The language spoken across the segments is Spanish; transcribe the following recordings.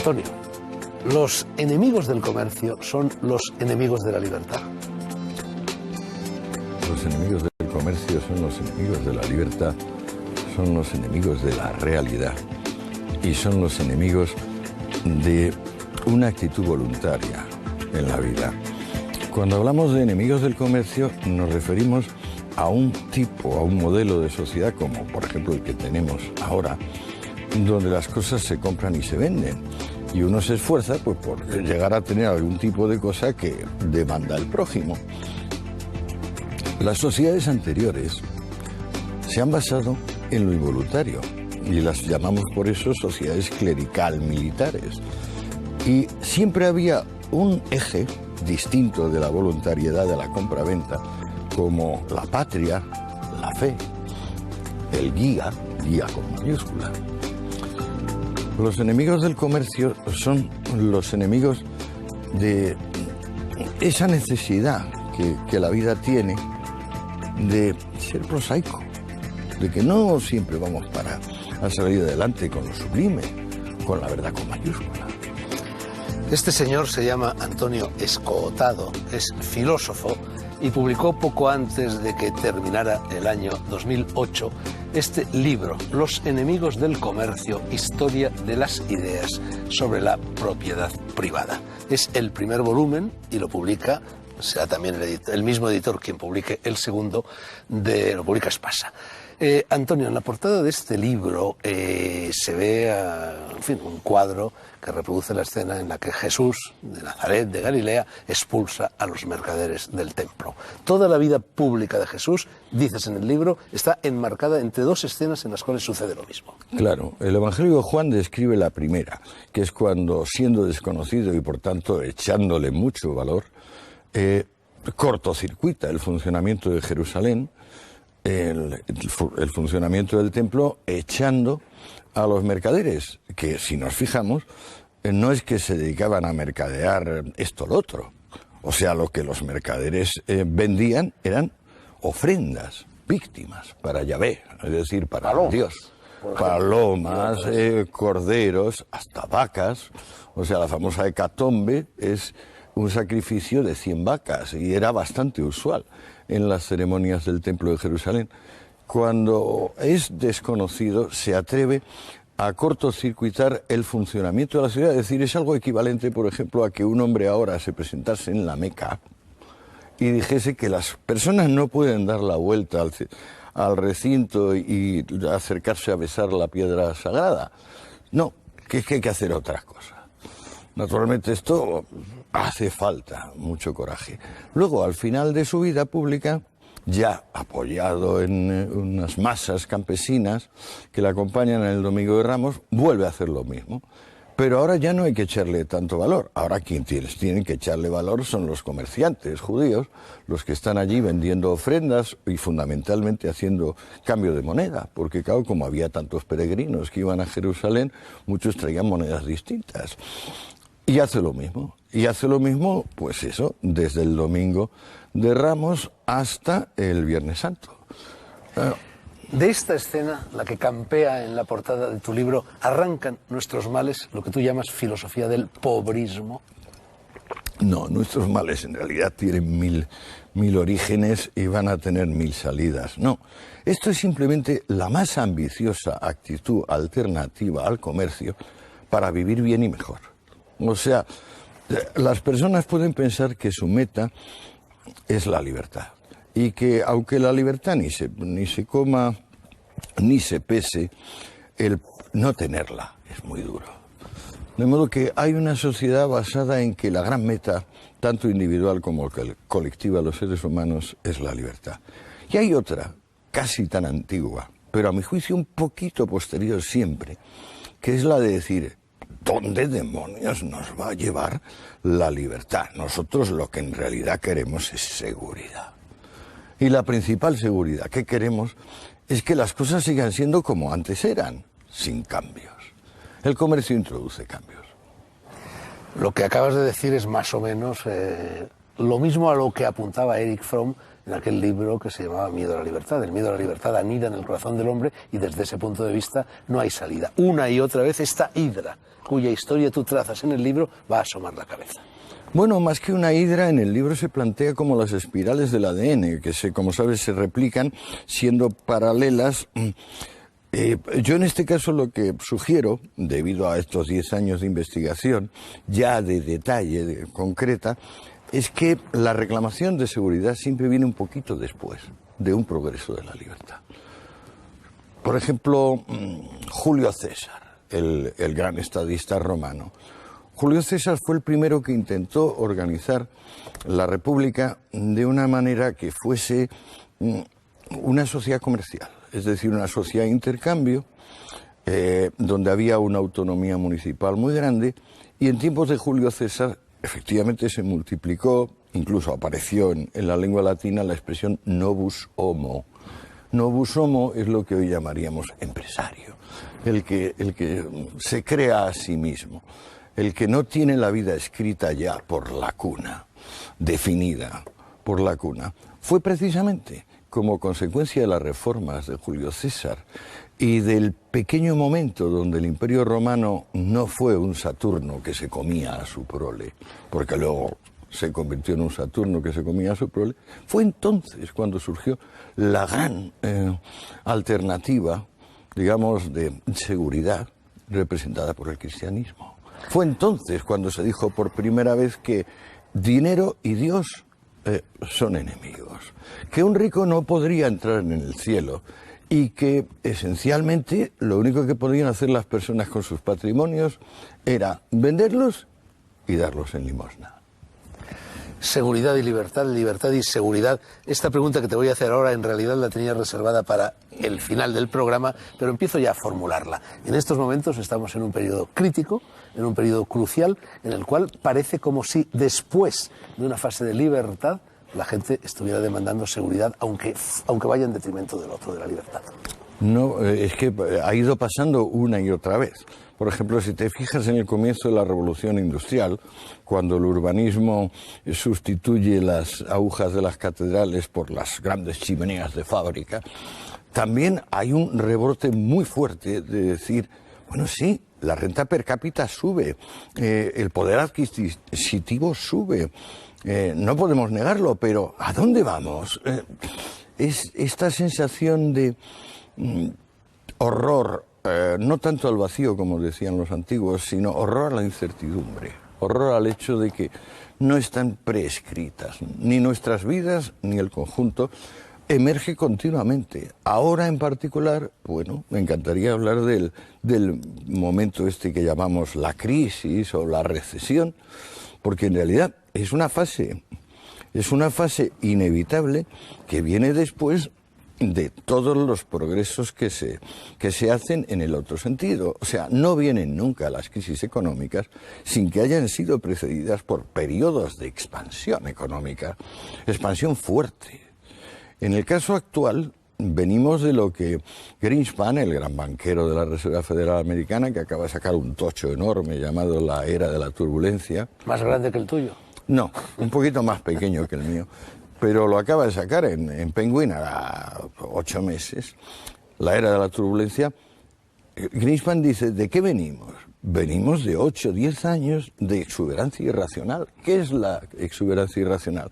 Antonio, los enemigos del comercio son los enemigos de la libertad. Los enemigos del comercio son los enemigos de la libertad, son los enemigos de la realidad y son los enemigos de una actitud voluntaria en la vida. Cuando hablamos de enemigos del comercio nos referimos a un tipo, a un modelo de sociedad como por ejemplo el que tenemos ahora, donde las cosas se compran y se venden y uno se esfuerza pues por llegar a tener algún tipo de cosa que demanda el prójimo. Las sociedades anteriores se han basado en lo involuntario y las llamamos por eso sociedades clerical-militares. Y siempre había un eje distinto de la voluntariedad de la compraventa, como la patria, la fe, el guía con mayúscula. Los enemigos del comercio son los enemigos de esa necesidad que la vida tiene de ser prosaico, de que no siempre vamos a salir adelante con lo sublime, con la verdad con mayúscula. Este señor se llama Antonio Escootado, es filósofo y publicó poco antes de que terminara el año 2008 este libro, Los enemigos del comercio, historia de las ideas sobre la propiedad privada. Es el primer volumen y lo publica, será también el mismo editor quien publique el segundo, lo publica Espasa. Antonio, en la portada de este libro se ve, en fin, un cuadro que reproduce la escena en la que Jesús de Nazaret, de Galilea, expulsa a los mercaderes del templo. Toda la vida pública de Jesús, dices en el libro, está enmarcada entre dos escenas en las cuales sucede lo mismo. Claro, el Evangelio de Juan describe la primera, que es cuando, siendo desconocido y por tanto echándole mucho valor, cortocircuita el funcionamiento de Jerusalén, el funcionamiento del templo, echando a los mercaderes, que si nos fijamos, no es que se dedicaban a mercadear esto o lo otro. O sea, lo que los mercaderes vendían eran ofrendas, víctimas para Yahvé, es decir, para Dios. Palomas, corderos, hasta vacas. O sea, la famosa hecatombe es un sacrificio de 100 vacas y era bastante usual en las ceremonias del Templo de Jerusalén. Cuando es desconocido, se atreve a cortocircuitar el funcionamiento de la ciudad. Es decir, es algo equivalente, por ejemplo, a que un hombre ahora se presentase en la Meca y dijese que las personas no pueden dar la vuelta al recinto y acercarse a besar la piedra sagrada. No, que es que hay que hacer otras cosas. Naturalmente esto hace falta mucho coraje. Luego, al final de su vida pública, ya apoyado en unas masas campesinas que le acompañan en el Domingo de Ramos, vuelve a hacer lo mismo. Pero ahora ya no hay que echarle tanto valor. Ahora quienes tienen que echarle valor son los comerciantes judíos, los que están allí vendiendo ofrendas y fundamentalmente haciendo cambio de moneda. Porque claro, como había tantos peregrinos que iban a Jerusalén, muchos traían monedas distintas. Y hace lo mismo, pues eso, desde el Domingo de Ramos hasta el Viernes Santo. De esta escena, la que campea en la portada de tu libro, arrancan nuestros males, lo que tú llamas filosofía del pobrismo. No, nuestros males en realidad tienen mil orígenes y van a tener 1000 salidas. No, esto es simplemente la más ambiciosa actitud alternativa al comercio para vivir bien y mejor. O sea, las personas pueden pensar que su meta es la libertad y que aunque la libertad ni se coma ni se pese, el no tenerla es muy duro. De modo que hay una sociedad basada en que la gran meta, tanto individual como colectiva de los seres humanos, es la libertad. Y hay otra, casi tan antigua, pero a mi juicio un poquito posterior siempre, que es la de decir: ¿dónde demonios nos va a llevar la libertad? Nosotros lo que en realidad queremos es seguridad. Y la principal seguridad que queremos es que las cosas sigan siendo como antes eran, sin cambios. El comercio introduce cambios. Lo que acabas de decir es más o menos lo mismo a lo que apuntaba Erich Fromm en aquel libro que se llamaba Miedo a la libertad. El miedo a la libertad anida en el corazón del hombre y desde ese punto de vista no hay salida. Una y otra vez esta hidra, cuya historia tú trazas en el libro, va a asomar la cabeza. Bueno, más que una hidra, en el libro se plantea como las espirales del ADN, que como sabes se replican siendo paralelas. Yo en este caso lo que sugiero, debido a estos 10 años de investigación, ya de detalle, concreta, es que la reclamación de seguridad siempre viene un poquito después de un progreso de la libertad. Por ejemplo, Julio César, el gran estadista romano. Julio César fue el primero que intentó organizar la República de una manera que fuese una sociedad comercial, es decir, una sociedad de intercambio, donde había una autonomía municipal muy grande, y en tiempos de Julio César efectivamente se multiplicó, incluso apareció en la lengua latina la expresión novus homo. Novus homo es lo que hoy llamaríamos empresario, el que se crea a sí mismo, el que no tiene la vida escrita ya por la cuna, definida por la cuna. Fue precisamente como consecuencia de las reformas de Julio César y del pequeño momento donde el Imperio Romano no fue un Saturno que se comía a su prole, porque luego se convirtió en un Saturno que se comía a su prole, fue entonces cuando surgió la gran alternativa, digamos, de seguridad representada por el cristianismo. Fue entonces cuando se dijo por primera vez que dinero y Dios son enemigos, que un rico no podría entrar en el cielo y que esencialmente lo único que podían hacer las personas con sus patrimonios era venderlos y darlos en limosna. Seguridad y libertad, libertad y seguridad. Esta pregunta que te voy a hacer ahora en realidad la tenía reservada para el final del programa, pero empiezo ya a formularla. En estos momentos estamos en un periodo crítico, en un periodo crucial, en el cual parece como si después de una fase de libertad la gente estuviera demandando seguridad, aunque vaya en detrimento del otro, de la libertad. No, es que ha ido pasando una y otra vez. Por ejemplo, si te fijas en el comienzo de la Revolución Industrial, cuando el urbanismo sustituye las agujas de las catedrales por las grandes chimeneas de fábrica, también hay un rebrote muy fuerte de decir, bueno, sí, la renta per cápita sube, el poder adquisitivo sube, no podemos negarlo, pero ¿a dónde vamos? Es esta sensación de horror, no tanto al vacío, como decían los antiguos, sino horror a la incertidumbre, horror al hecho de que no están prescritas ni nuestras vidas ni el conjunto, emerge continuamente. Ahora en particular, bueno, me encantaría hablar del momento este que llamamos la crisis o la recesión, porque en realidad es una fase inevitable que viene después de todos los progresos que se hacen en el otro sentido. O sea, no vienen nunca las crisis económicas sin que hayan sido precedidas por periodos de expansión económica, expansión fuerte. En el caso actual, venimos de lo que Greenspan, el gran banquero de la Reserva Federal Americana, que acaba de sacar un tocho enorme llamado la era de la turbulencia. ¿Más grande que el tuyo? No, un poquito más pequeño que el mío. Pero lo acaba de sacar en Penguin a 8 meses, la era de la turbulencia. Greenspan dice, ¿de qué venimos? Venimos de 8 o 10 años de exuberancia irracional. ¿Qué es la exuberancia irracional?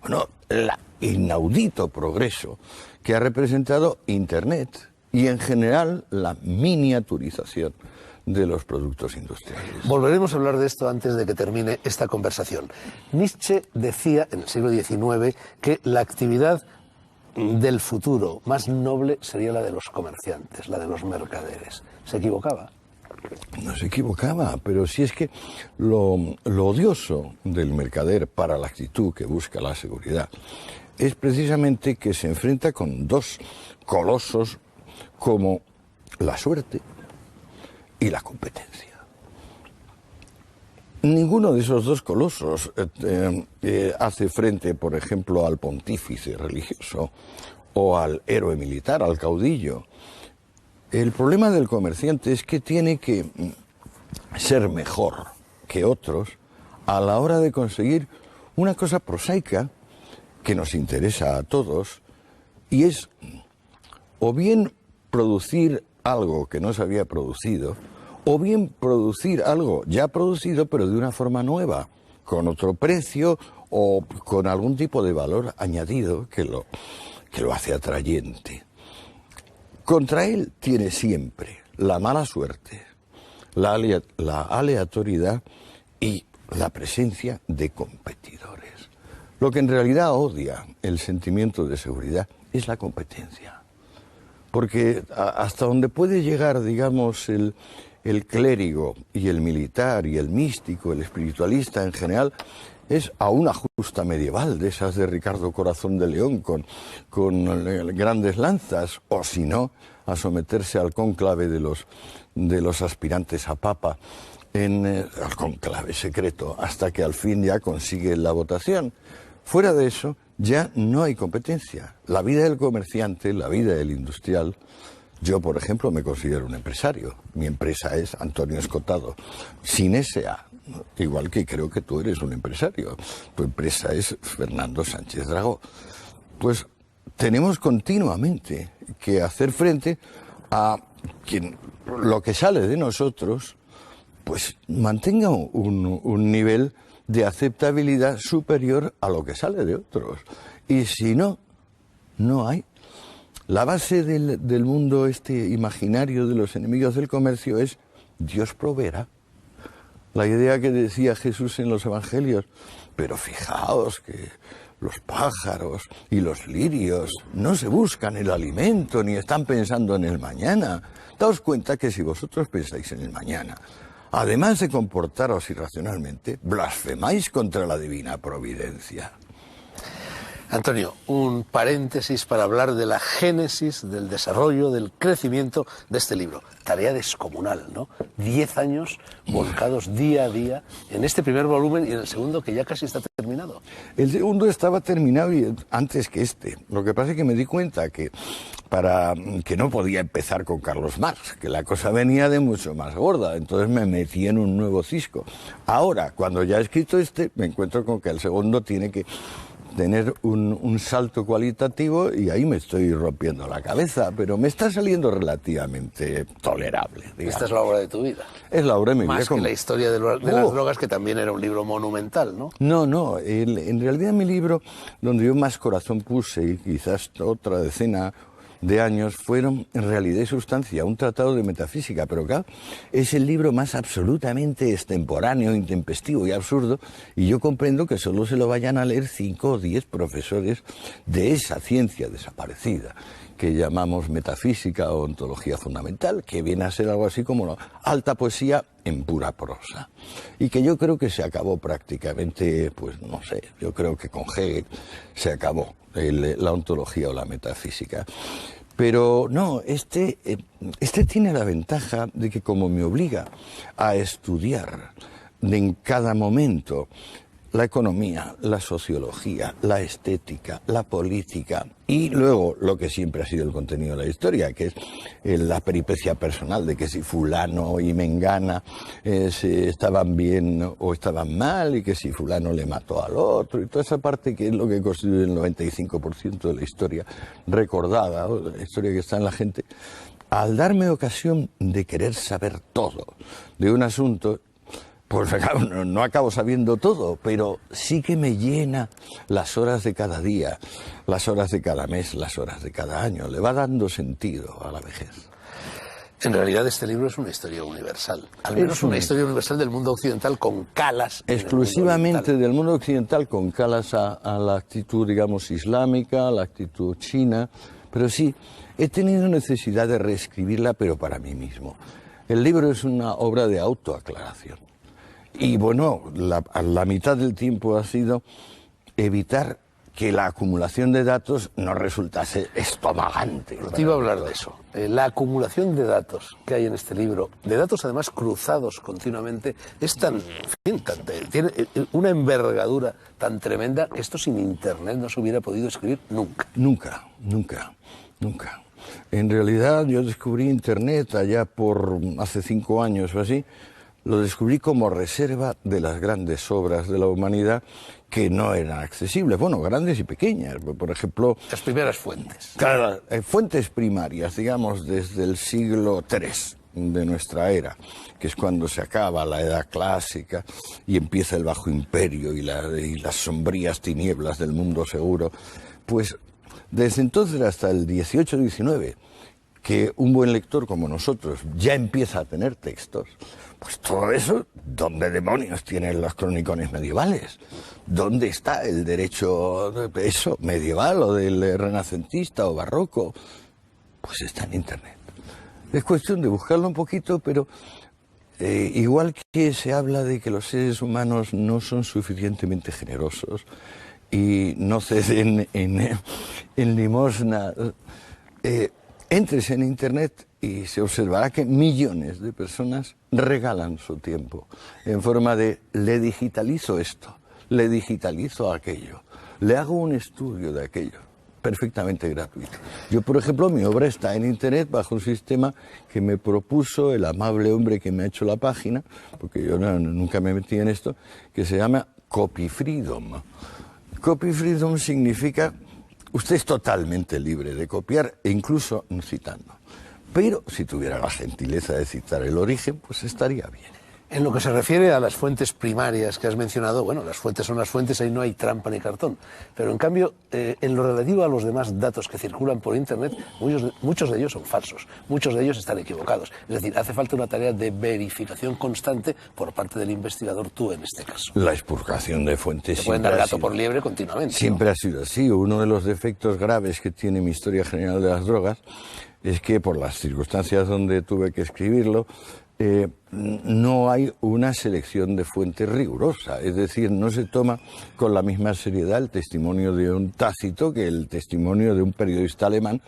Bueno, el inaudito progreso que ha representado Internet y en general la miniaturización de los productos industriales. Volveremos a hablar de esto antes de que termine esta conversación. Nietzsche decía en el siglo XIX que la actividad del futuro más noble sería la de los comerciantes, la de los mercaderes. ¿Se equivocaba? No se equivocaba, pero si es que lo odioso del mercader para la actitud que busca la seguridad es precisamente que se enfrenta con dos colosos como la suerte y la competencia. Ninguno de esos dos colosos hace frente, por ejemplo, al pontífice religioso o al héroe militar, al caudillo. El problema del comerciante es que tiene que ser mejor que otros a la hora de conseguir una cosa prosaica que nos interesa a todos, y es o bien producir algo que no se había producido, o bien producir algo ya producido pero de una forma nueva, con otro precio o con algún tipo de valor añadido que lo hace atrayente. Contra él tiene siempre la mala suerte, la aleatoriedad y la presencia de competidores. Lo que en realidad odia el sentimiento de seguridad es la competencia. Porque hasta donde puede llegar, digamos, el clérigo y el militar y el místico, el espiritualista en general, es a una justa medieval, de esas de Ricardo Corazón de León, con grandes lanzas, o si no, a someterse al cónclave de los aspirantes a papa, al cónclave secreto, hasta que al fin ya consigue la votación. Fuera de eso, ya no hay competencia. La vida del comerciante, la vida del industrial. Yo, por ejemplo, me considero un empresario. Mi empresa es Antonio Escotado, sin S.A., igual que creo que tú eres un empresario. Tu empresa es Fernando Sánchez Dragó. Pues tenemos continuamente que hacer frente a que lo que sale de nosotros pues mantenga un nivel de aceptabilidad superior a lo que sale de otros. Y si no, no hay. La base del mundo imaginario de los enemigos del comercio es Dios proveerá. La idea que decía Jesús en los evangelios, pero fijaos que los pájaros y los lirios no se buscan el alimento ni están pensando en el mañana. Daos cuenta que si vosotros pensáis en el mañana, además de comportaros irracionalmente, blasfemáis contra la divina providencia. Antonio, un paréntesis para hablar de la génesis, del desarrollo, del crecimiento de este libro. Tarea descomunal, ¿no? 10 años volcados día a día en este primer volumen y en el segundo que ya casi está terminado. El segundo estaba terminado antes que este. Lo que pasa es que me di cuenta que no podía empezar con Carlos Marx, que la cosa venía de mucho más gorda. Entonces me metí en un nuevo cisco. Ahora, cuando ya he escrito me encuentro con que el segundo tiene que tener un salto cualitativo y ahí me estoy rompiendo la cabeza, pero me está saliendo relativamente tolerable, digamos. Esta es la obra de tu vida. Es la obra de mi vida. Más que la historia de las drogas, que también era un libro monumental, ¿no? No, en realidad mi libro, donde yo más corazón puse, y quizás otra decena de años, fueron en realidad y sustancia un tratado de metafísica, pero claro, es el libro más absolutamente extemporáneo, intempestivo y absurdo, y yo comprendo que solo se lo vayan a leer 5 o 10 profesores de esa ciencia desaparecida que llamamos metafísica o ontología fundamental, que viene a ser algo así como la alta poesía en pura prosa, y que yo creo que se acabó prácticamente, pues no sé, yo creo que con Hegel se acabó la ontología o la metafísica. Pero no, este tiene la ventaja de que como me obliga a estudiar en cada momento la economía, la sociología, la estética, la política y luego lo que siempre ha sido el contenido de la historia, que es la peripecia personal de que si fulano y mengana estaban bien o estaban mal y que si fulano le mató al otro y toda esa parte que es lo que constituye el 95% de la historia recordada, o de la historia que está en la gente, al darme ocasión de querer saber todo de un asunto, pues no acabo sabiendo todo, pero sí que me llena las horas de cada día, las horas de cada mes, las horas de cada año. Le va dando sentido a la vejez. En realidad este libro es una historia universal, al menos una historia universal del mundo occidental con calas. Exclusivamente del mundo occidental con calas a la actitud, digamos, islámica, a la actitud china, pero sí, he tenido necesidad de reescribirla, pero para mí mismo. El libro es una obra de autoaclaración. Y bueno, la mitad del tiempo ha sido evitar que la acumulación de datos no resultase estomagante. No te iba a hablar de eso. La acumulación de datos que hay en este libro, de datos además cruzados continuamente, es tiene una envergadura tan tremenda que esto sin Internet no se hubiera podido escribir nunca. Nunca. En realidad yo descubrí Internet allá por hace 5 años o así, lo descubrí como reserva de las grandes obras de la humanidad que no eran accesibles, bueno, grandes y pequeñas, por ejemplo... Las primeras fuentes. Claro, fuentes primarias, digamos, desde el siglo III de nuestra era, que es cuando se acaba la Edad Clásica y empieza el Bajo Imperio y las sombrías tinieblas del mundo seguro, pues desde entonces hasta el 18-19, que un buen lector como nosotros ya empieza a tener textos, pues todo eso, ¿dónde demonios tienen los cronicones medievales? ¿Dónde está el derecho eso medieval o del renacentista o barroco? Pues está en Internet. Es cuestión de buscarlo un poquito, pero igual que se habla de que los seres humanos no son suficientemente generosos y no ceden en limosna, entres en Internet y se observará que millones de personas regalan su tiempo en forma de le digitalizo esto, le digitalizo aquello, le hago un estudio de aquello, perfectamente gratuito. Yo, por ejemplo, mi obra está en Internet bajo un sistema que me propuso el amable hombre que me ha hecho la página, porque yo nunca me metí en esto, que se llama Copy Freedom. Copy Freedom significa usted es totalmente libre de copiar e incluso no citando. Pero si tuviera la gentileza de citar el origen, pues estaría bien. En lo que se refiere a las fuentes primarias que has mencionado, bueno, las fuentes son las fuentes, ahí no hay trampa ni cartón. Pero en cambio, en lo relativo a los demás datos que circulan por Internet, muchos de ellos son falsos, muchos de ellos están equivocados. Es decir, hace falta una tarea de verificación constante por parte del investigador, tú en este caso. La expurgación de fuentes se pueden dar gato por liebre continuamente. Siempre ha sido así. Uno de los defectos graves que tiene mi historia general de las drogas es que por las circunstancias donde tuve que escribirlo, no hay una selección de fuentes rigurosa, es decir, no se toma con la misma seriedad el testimonio de un Tácito que el testimonio de un periodista alemán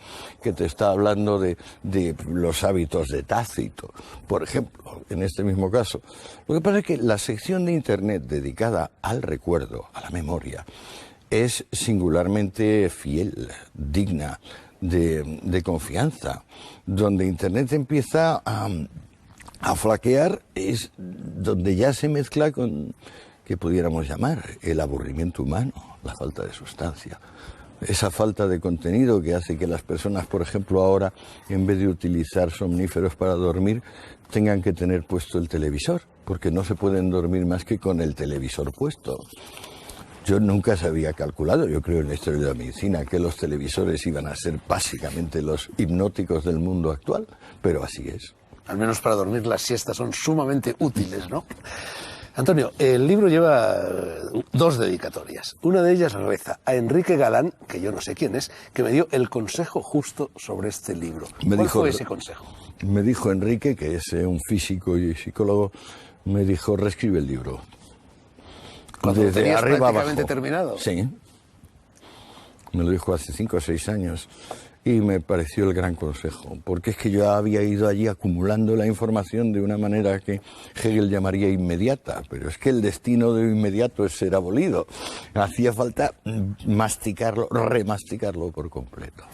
que te está hablando de los hábitos de Tácito, por ejemplo, en este mismo caso. Lo que pasa es que la sección de Internet dedicada al recuerdo, a la memoria, es singularmente fiel, digna de confianza. Donde Internet empieza a flaquear es donde ya se mezcla con, que pudiéramos llamar, el aburrimiento humano, la falta de sustancia. Esa falta de contenido que hace que las personas, por ejemplo, ahora, en vez de utilizar somníferos para dormir, tengan que tener puesto el televisor, porque no se pueden dormir más que con el televisor puesto. Yo nunca se había calculado, yo creo en la historia de la medicina, que los televisores iban a ser básicamente los hipnóticos del mundo actual, pero así es. Al menos para dormir las siestas son sumamente útiles, ¿no? Antonio, el libro lleva dos dedicatorias. Una de ellas reza a Enrique Galán, que yo no sé quién es, que me dio el consejo justo sobre este libro. ¿Cuál fue ese consejo? Me dijo Enrique, que es un físico y psicólogo, me dijo, reescribe el libro. ¿Cuando lo tenías prácticamente terminado? Sí. Me lo dijo hace 5 o 6 años. Y me pareció el gran consejo, porque es que yo había ido allí acumulando la información de una manera que Hegel llamaría inmediata, pero es que el destino de lo inmediato es ser abolido. Hacía falta masticarlo, remasticarlo por completo.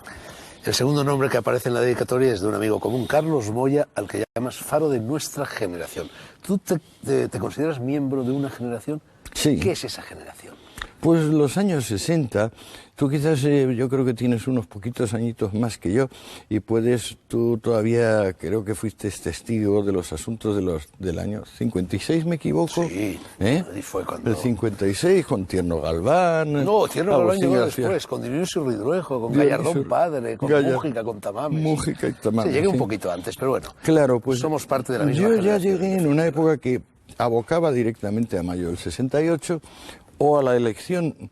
El segundo nombre que aparece en la dedicatoria es de un amigo común, Carlos Moya, al que llamas faro de nuestra generación. ¿Tú te consideras miembro de una generación? Sí. ¿Qué es esa generación? Pues los años 60, tú quizás yo creo que tienes unos poquitos añitos más que yo y tú todavía creo que fuiste testigo de los asuntos del año 56, ¿me equivoco? Sí, ahí fue cuando... El 56 con Tierno Galván... No, Tierno Galván llegó después, con Dionisio Ridruejo, con Gallardón Padre, con Mújica, con Tamames. Mújica y Tamames. Sí, llegué un poquito antes, pero bueno, claro, pues somos parte de la misma generación. generación. Yo ya llegué en una época que abocaba directamente a mayo del 68 o a la elección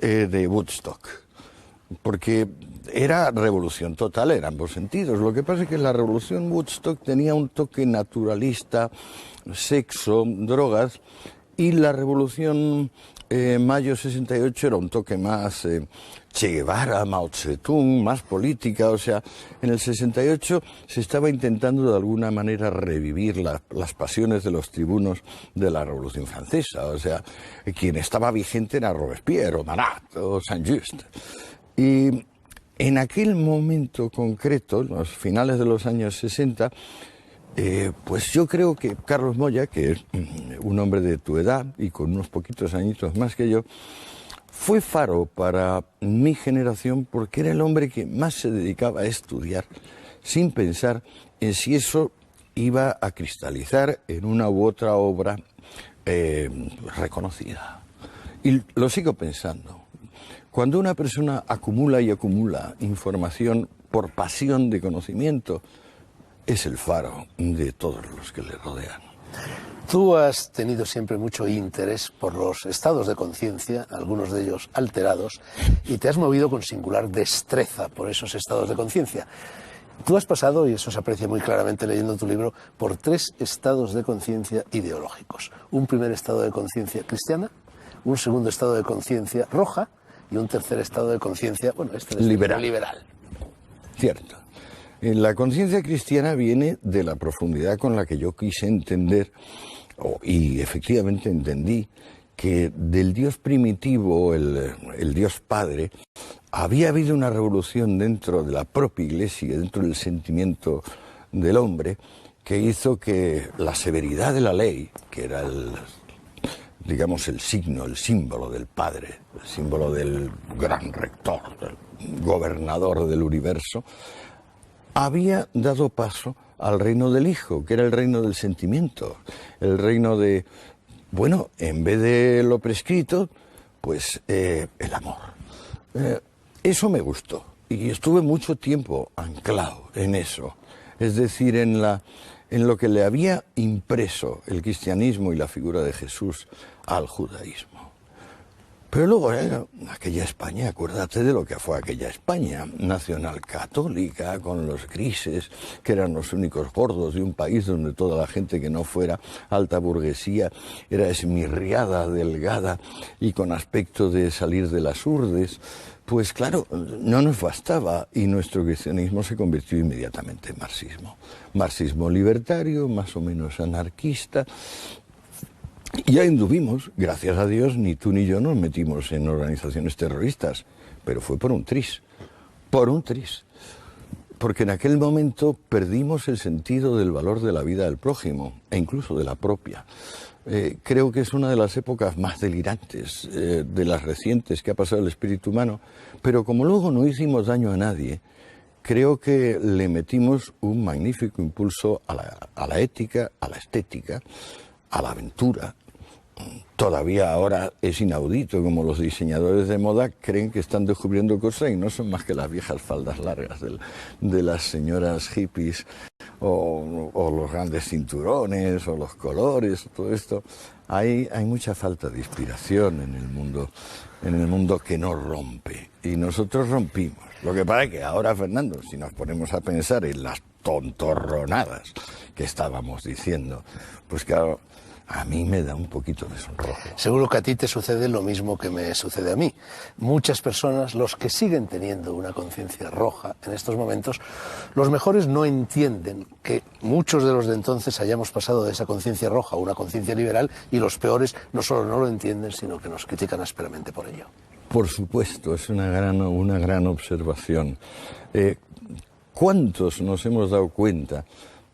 de Woodstock, porque era revolución total en ambos sentidos. Lo que pasa es que la revolución Woodstock tenía un toque naturalista, sexo, drogas, y la revolución mayo 68 era un toque más Che Guevara, Mao Zedong, más política. O sea, en el 68 se estaba intentando de alguna manera revivir las pasiones de los tribunos de la Revolución Francesa. O sea, quien estaba vigente era Robespierre, o Marat, o Saint-Just. Y en aquel momento concreto, los finales de los años 60, Pues yo creo que Carlos Moya, que es un hombre de tu edad y con unos poquitos añitos más que yo, fue faro para mi generación porque era el hombre que más se dedicaba a estudiar sin pensar en si eso iba a cristalizar en una u otra obra reconocida. Y lo sigo pensando. Cuando una persona acumula y acumula información por pasión de conocimiento, es el faro de todos los que le rodean. Tú has tenido siempre mucho interés por los estados de conciencia, algunos de ellos alterados, y te has movido con singular destreza por esos estados de conciencia. Tú has pasado, y eso se aprecia muy claramente leyendo tu libro, por 3 estados de conciencia ideológicos. Un primer estado de conciencia cristiana, un segundo estado de conciencia roja y un tercer estado de conciencia, bueno, este es liberal. Cierto. La conciencia cristiana viene de la profundidad con la que yo quise entender, y efectivamente entendí, que del Dios primitivo, el Dios Padre, había habido una revolución dentro de la propia Iglesia, dentro del sentimiento del hombre, que hizo que la severidad de la ley, que era digamos, el signo, el símbolo del Padre, el símbolo del gran rector, del gobernador del universo, había dado paso al reino del Hijo, que era el reino del sentimiento, el reino de, bueno, en vez de lo prescrito, pues el amor. Eso me gustó y estuve mucho tiempo anclado en eso, es decir, en lo que le había impreso el cristianismo y la figura de Jesús al judaísmo. Pero luego aquella España, acuérdate de lo que fue aquella España nacional católica, con los grises, que eran los únicos gordos de un país donde toda la gente que no fuera alta burguesía era esmirriada, delgada y con aspecto de salir de las urdes. Pues claro, no nos bastaba y nuestro cristianismo se convirtió inmediatamente en marxismo. Marxismo libertario, más o menos anarquista. Y ahí anduvimos, gracias a Dios, ni tú ni yo nos metimos en organizaciones terroristas, pero fue por un tris, porque en aquel momento perdimos el sentido del valor de la vida del prójimo, e incluso de la propia. Creo que es una de las épocas más delirantes, de las recientes que ha pasado el espíritu humano, pero como luego no hicimos daño a nadie, creo que le metimos un magnífico impulso a la ética, a la estética, a la aventura. Todavía ahora es inaudito como los diseñadores de moda creen que están descubriendo cosas y no son más que las viejas faldas largas de las señoras hippies o los grandes cinturones o los colores, todo esto. Hay mucha falta de inspiración en el mundo que no rompe y nosotros rompimos. Lo que pasa es que ahora, Fernando, si nos ponemos a pensar en las tontorronadas que estábamos diciendo, pues claro, a mí me da un poquito de sonrojo. Seguro que a ti te sucede lo mismo que me sucede a mí. Muchas personas, los que siguen teniendo una conciencia roja en estos momentos, los mejores no entienden que muchos de los de entonces hayamos pasado de esa conciencia roja a una conciencia liberal, y los peores no solo no lo entienden, sino que nos critican ásperamente por ello. Por supuesto, es una gran observación. ¿Cuántos nos hemos dado cuenta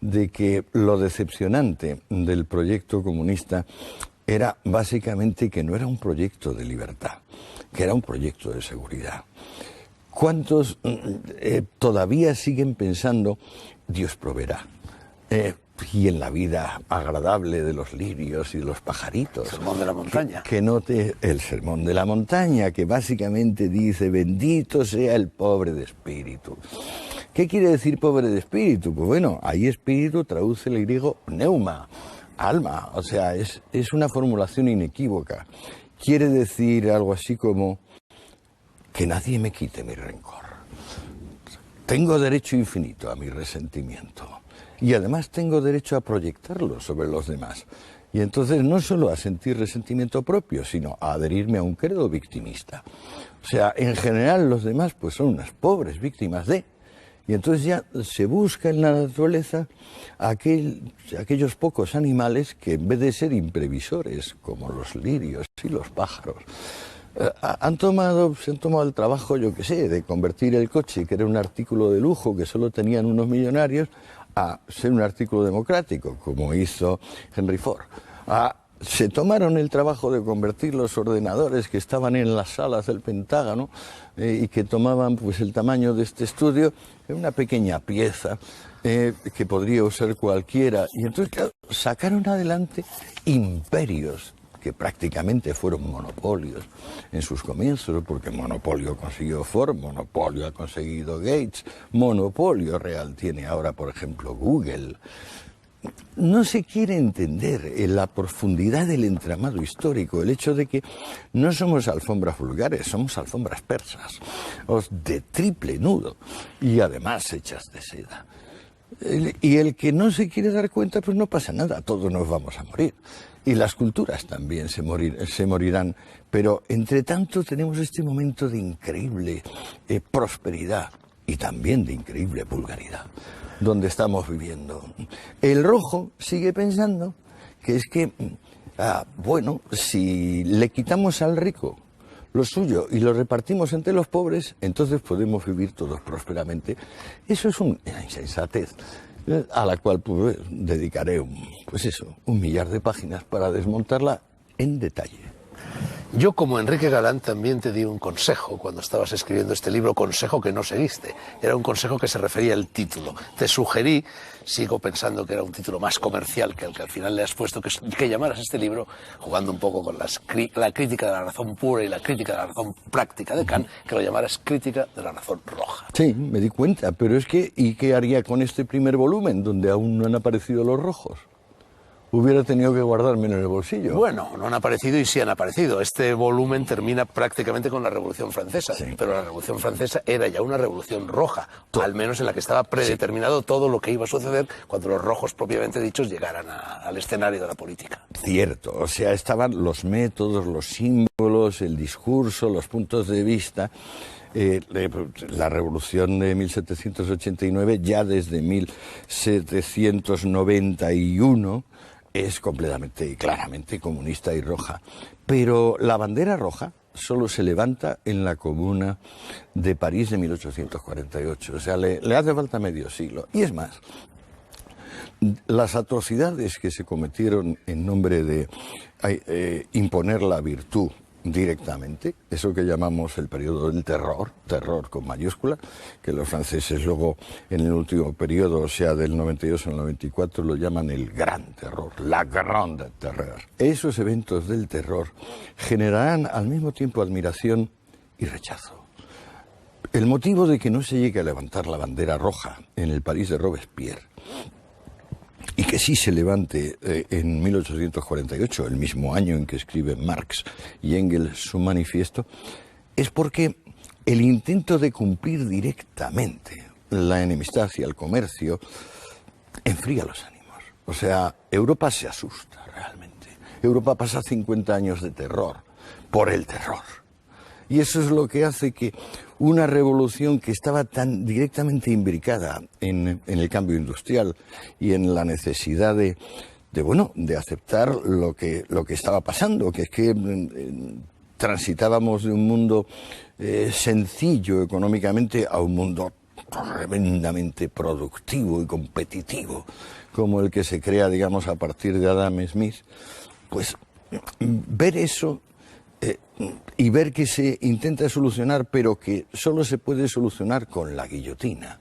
de que lo decepcionante del proyecto comunista era básicamente que no era un proyecto de libertad, que era un proyecto de seguridad? ¿Cuántos todavía siguen pensando Dios proveerá? Y en la vida agradable de los lirios y de los pajaritos. El sermón de la montaña. El sermón de la montaña, que básicamente dice: bendito sea el pobre de espíritu. ¿Qué quiere decir pobre de espíritu? Pues bueno, ahí espíritu traduce el griego pneuma, alma, o sea, es una formulación inequívoca. Quiere decir algo así como que nadie me quite mi rencor. Tengo derecho infinito a mi resentimiento y además tengo derecho a proyectarlo sobre los demás. Y entonces no solo a sentir resentimiento propio, sino a adherirme a un credo victimista. O sea, en general los demás pues son unas pobres víctimas de... Y entonces ya se busca en la naturaleza aquellos pocos animales que, en vez de ser imprevisores, como los lirios y los pájaros, se han tomado el trabajo, yo qué sé, de convertir el coche, que era un artículo de lujo que solo tenían unos millonarios, a ser un artículo democrático, como hizo Henry Ford. Se tomaron el trabajo de convertir los ordenadores que estaban en las salas del Pentágono y que tomaban pues el tamaño de este estudio en una pequeña pieza que podría usar cualquiera. Y entonces, claro, sacaron adelante imperios que prácticamente fueron monopolios en sus comienzos, porque monopolio consiguió Ford, monopolio ha conseguido Gates, monopolio real tiene ahora, por ejemplo, Google. No se quiere entender en la profundidad del entramado histórico, el hecho de que no somos alfombras vulgares, somos alfombras persas, de triple nudo y además hechas de seda. Y el que no se quiere dar cuenta, pues no pasa nada, todos nos vamos a morir. Y las culturas también se morirán. Pero entre tanto tenemos este momento de increíble prosperidad y también de increíble vulgaridad, donde estamos viviendo. El rojo sigue pensando que es que, bueno, si le quitamos al rico lo suyo y lo repartimos entre los pobres, entonces podemos vivir todos prósperamente. Eso es una insensatez a la cual pues, dedicaré un millar de páginas para desmontarla en detalle. Yo, como Enrique Galán, también te di un consejo cuando estabas escribiendo este libro, consejo que no seguiste. Era un consejo que se refería al título. Te sugerí, sigo pensando que era un título más comercial que el que al final le has puesto, que llamaras este libro, jugando un poco con la crítica de la razón pura y la crítica de la razón práctica de Kant, que lo llamaras crítica de la razón roja. Sí, me di cuenta, pero es que, ¿y qué haría con este primer volumen, donde aún no han aparecido los rojos? Hubiera tenido que guardármelo en el bolsillo. Bueno, no han aparecido y sí han aparecido. Este volumen termina prácticamente con la Revolución Francesa, sí. Pero la Revolución Francesa era ya una revolución roja, al menos en la que estaba predeterminado todo lo que iba a suceder cuando los rojos propiamente dichos llegaran al escenario de la política. Cierto, o sea, estaban los métodos, los símbolos, el discurso, los puntos de vista. La revolución de 1789, ya desde 1791, es completamente y claramente comunista y roja. Pero la bandera roja solo se levanta en la Comuna de París de 1848. O sea, le hace falta medio siglo. Y es más, las atrocidades que se cometieron en nombre de imponer la virtud directamente, eso que llamamos el periodo del terror, terror con mayúscula, que los franceses luego en el último periodo, o sea del 92 al 94, lo llaman el gran terror, la grande terror. Esos eventos del terror generarán al mismo tiempo admiración y rechazo. El motivo de que no se llegue a levantar la bandera roja en el París de Robespierre y que sí se levante en 1848, el mismo año en que escriben Marx y Engels su manifiesto, es porque el intento de cumplir directamente la enemistad hacia el comercio enfría los ánimos. O sea, Europa se asusta realmente. Europa pasa 50 años de terror por el terror. Y eso es lo que hace que una revolución que estaba tan directamente imbricada en el cambio industrial y en la necesidad de aceptar lo que estaba pasando, que es que transitábamos de un mundo sencillo económicamente a un mundo tremendamente productivo y competitivo, como el que se crea, digamos, a partir de Adam Smith, pues ver eso y ver que se intenta solucionar, pero que solo se puede solucionar con la guillotina,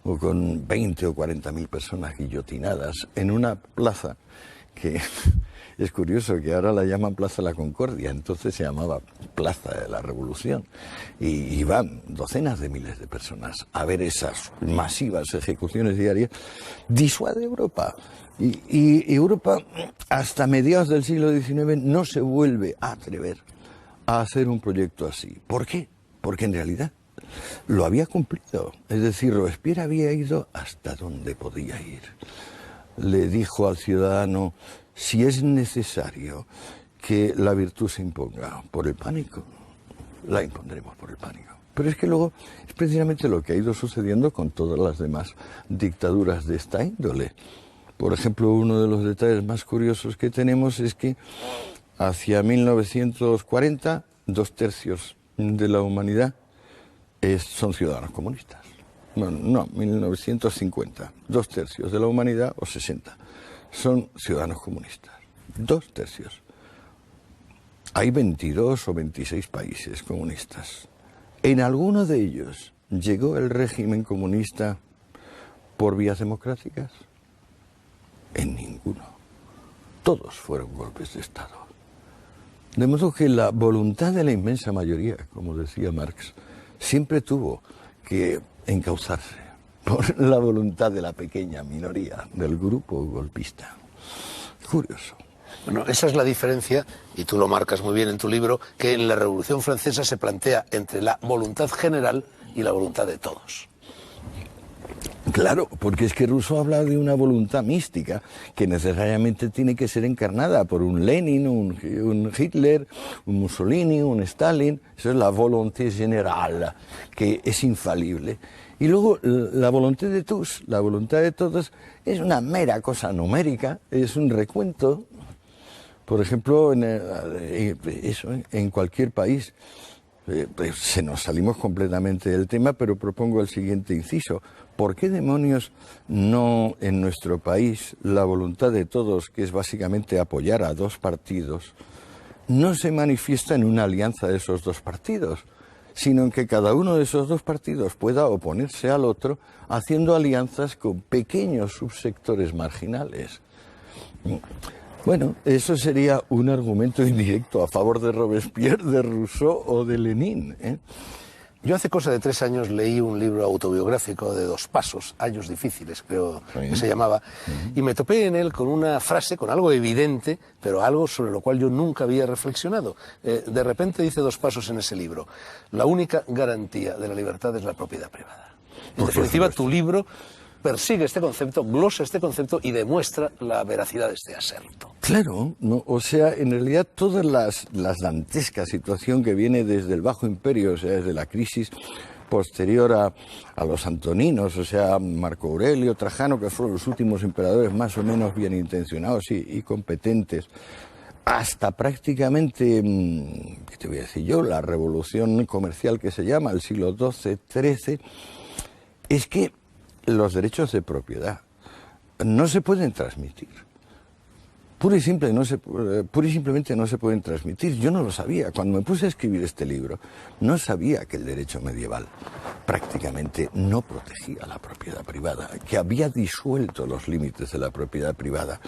o con 20 o 40.000 personas guillotinadas en una plaza que es curioso que ahora la llaman Plaza de la Concordia, entonces se llamaba Plaza de la Revolución, y van docenas de miles de personas a ver esas masivas ejecuciones diarias. Disuade Europa. Y Europa, hasta mediados del siglo XIX, no se vuelve a atrever a hacer un proyecto así. ¿Por qué? Porque en realidad lo había cumplido. Es decir, Robespierre había ido hasta donde podía ir. Le dijo al ciudadano, si es necesario que la virtud se imponga por el pánico, la impondremos por el pánico. Pero es que luego es precisamente lo que ha ido sucediendo con todas las demás dictaduras de esta índole. Por ejemplo, uno de los detalles más curiosos que tenemos es que hacia 1940, 2/3 de la humanidad son ciudadanos comunistas. bueno, no, 1950, 2/3 de la humanidad, o 60, son ciudadanos comunistas. 2/3. Hay 22 o 26 países comunistas. En alguno de ellos llegó el régimen comunista por vías democráticas. En ninguno. Todos fueron golpes de Estado. De modo que la voluntad de la inmensa mayoría, como decía Marx, siempre tuvo que encauzarse por la voluntad de la pequeña minoría del grupo golpista. Curioso. Bueno, esa es la diferencia, y tú lo marcas muy bien en tu libro, que en la Revolución Francesa se plantea entre la voluntad general y la voluntad de todos. Claro, porque es que Rousseau habla de una voluntad mística que necesariamente tiene que ser encarnada por un Lenin, un Hitler, un Mussolini, un Stalin. Eso es la volonté general, que es infalible. Y luego la voluntad de tous, la voluntad de todos, es una mera cosa numérica, es un recuento. Por ejemplo, en cualquier país, se nos salimos completamente del tema, pero propongo el siguiente inciso. ¿Por qué demonios no en nuestro país la voluntad de todos, que es básicamente apoyar a dos partidos, no se manifiesta en una alianza de esos dos partidos, sino en que cada uno de esos dos partidos pueda oponerse al otro haciendo alianzas con pequeños subsectores marginales? Bueno, eso sería un argumento indirecto a favor de Robespierre, de Rousseau o de Lenin, ¿eh? Yo hace cosa de 3 años leí un libro autobiográfico de Dos Pasos, Años Difíciles, creo que se llamaba, y me topé en él con una frase, con algo evidente, pero algo sobre lo cual yo nunca había reflexionado. De repente dice Dos Pasos en ese libro: la única garantía de la libertad es la propiedad privada. En definitiva, tu libro persigue este concepto, glosa este concepto y demuestra la veracidad de este aserto. Claro, no, o sea, en realidad toda la dantesca situación que viene desde el Bajo Imperio, o sea, desde la crisis posterior a los antoninos, o sea, Marco Aurelio, Trajano, que fueron los últimos emperadores más o menos bien intencionados y competentes, hasta prácticamente, ¿qué te voy a decir yo?, la revolución comercial que se llama, el siglo XII, XIII, es que los derechos de propiedad no se pueden transmitir. Pura y simplemente no se pueden transmitir. Yo no lo sabía. Cuando me puse a escribir este libro, no sabía que el derecho medieval prácticamente no protegía la propiedad privada, que había disuelto los límites de la propiedad privada.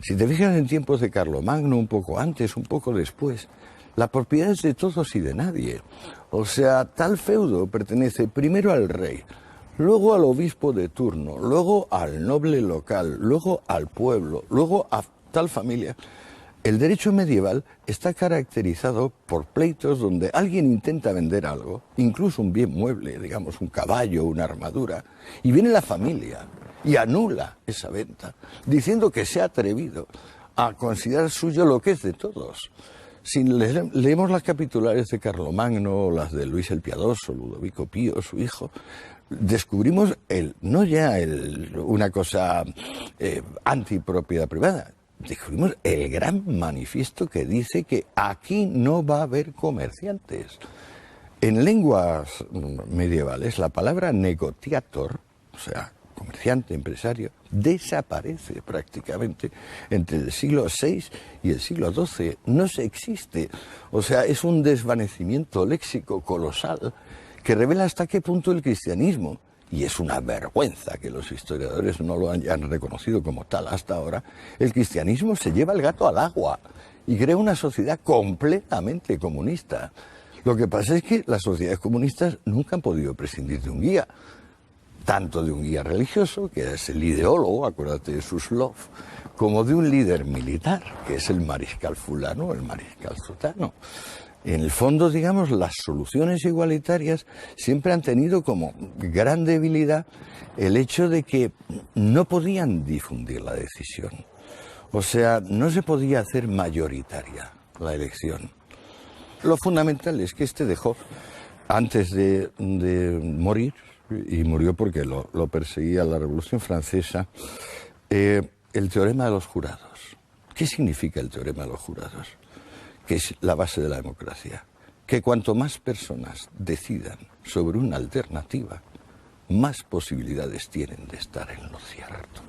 Si te fijas en tiempos de Carlomagno, un poco antes, un poco después, la propiedad es de todos y de nadie. O sea, tal feudo pertenece primero al rey, luego al obispo de turno, luego al noble local, luego al pueblo, luego a tal familia. El derecho medieval está caracterizado por pleitos donde alguien intenta vender algo, incluso un bien mueble, digamos un caballo, una armadura, y viene la familia y anula esa venta, diciendo que se ha atrevido a considerar suyo lo que es de todos. Si leemos las capitulares de Carlomagno, las de Luis el Piadoso, Ludovico Pío, su hijo, descubrimos no ya una cosa antipropiedad privada, descubrimos el gran manifiesto que dice que aquí no va a haber comerciantes. En lenguas medievales la palabra negotiator, o sea, comerciante, empresario, desaparece prácticamente entre el siglo VI y el siglo XII. No se existe. O sea, es un desvanecimiento léxico colosal que revela hasta qué punto el cristianismo, y es una vergüenza que los historiadores no lo hayan reconocido como tal hasta ahora, el cristianismo se lleva el gato al agua y crea una sociedad completamente comunista. Lo que pasa es que las sociedades comunistas nunca han podido prescindir de un guía, tanto de un guía religioso, que es el ideólogo, acuérdate de Suslov, como de un líder militar, que es el mariscal fulano, el mariscal sutano. En el fondo, digamos, las soluciones igualitarias siempre han tenido como gran debilidad el hecho de que no podían difundir la decisión. O sea, no se podía hacer mayoritaria la elección. Lo fundamental es que este dejó, antes de morir, y murió porque lo perseguía la Revolución Francesa, el teorema de los jurados. ¿Qué significa el teorema de los jurados? Que es la base de la democracia, que cuanto más personas decidan sobre una alternativa, más posibilidades tienen de estar en lo cierto.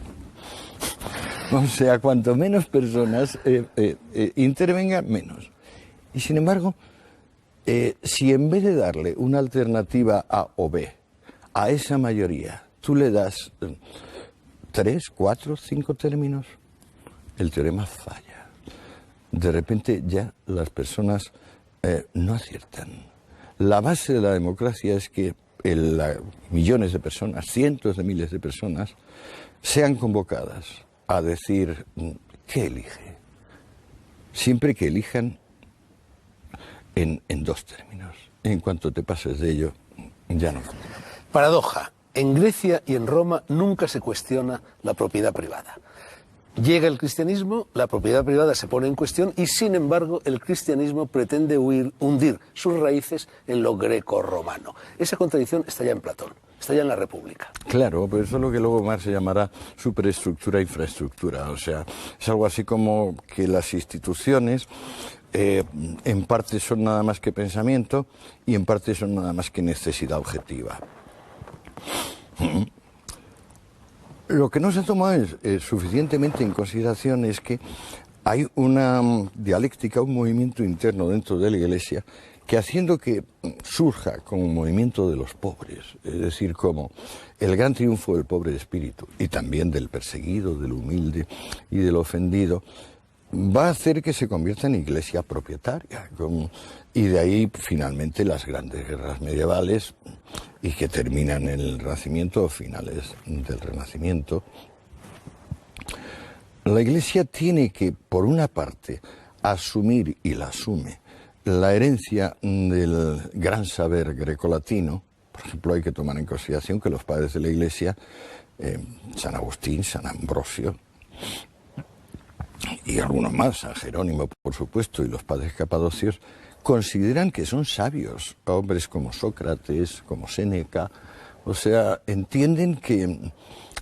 O sea, cuanto menos personas intervengan, menos. Y sin embargo, si en vez de darle una alternativa A o B a esa mayoría, tú le das 3, 4, 5 términos, el teorema falla. De repente ya las personas no aciertan. La base de la democracia es que millones de personas, cientos de miles de personas, sean convocadas a decir ¿qué elige? Siempre que elijan en 2 términos. En cuanto te pases de ello, ya no. Paradoja. En Grecia y en Roma nunca se cuestiona la propiedad privada. Llega el cristianismo, la propiedad privada se pone en cuestión y, sin embargo, el cristianismo pretende hundir sus raíces en lo greco-romano. Esa contradicción está ya en Platón, está ya en la República. Claro, pero eso es lo que luego Marx llamará superestructura e infraestructura. O sea, es algo así como que las instituciones en parte son nada más que pensamiento y en parte son nada más que necesidad objetiva. Lo que no se toma suficientemente en consideración es que hay una dialéctica, un movimiento interno dentro de la Iglesia que haciendo que surja como un movimiento de los pobres, es decir, como el gran triunfo del pobre de espíritu y también del perseguido, del humilde y del ofendido, va a hacer que se convierta en iglesia propietaria. Y de ahí finalmente las grandes guerras medievales y que terminan en el Renacimiento o finales del Renacimiento. La Iglesia tiene que, por una parte, asumir, y la asume, la herencia del gran saber grecolatino. Por ejemplo, hay que tomar en consideración que los padres de la Iglesia, San Agustín, San Ambrosio, y algunos más, San Jerónimo, por supuesto, y los padres capadocios, consideran que son sabios, hombres como Sócrates, como Séneca. O sea, entienden que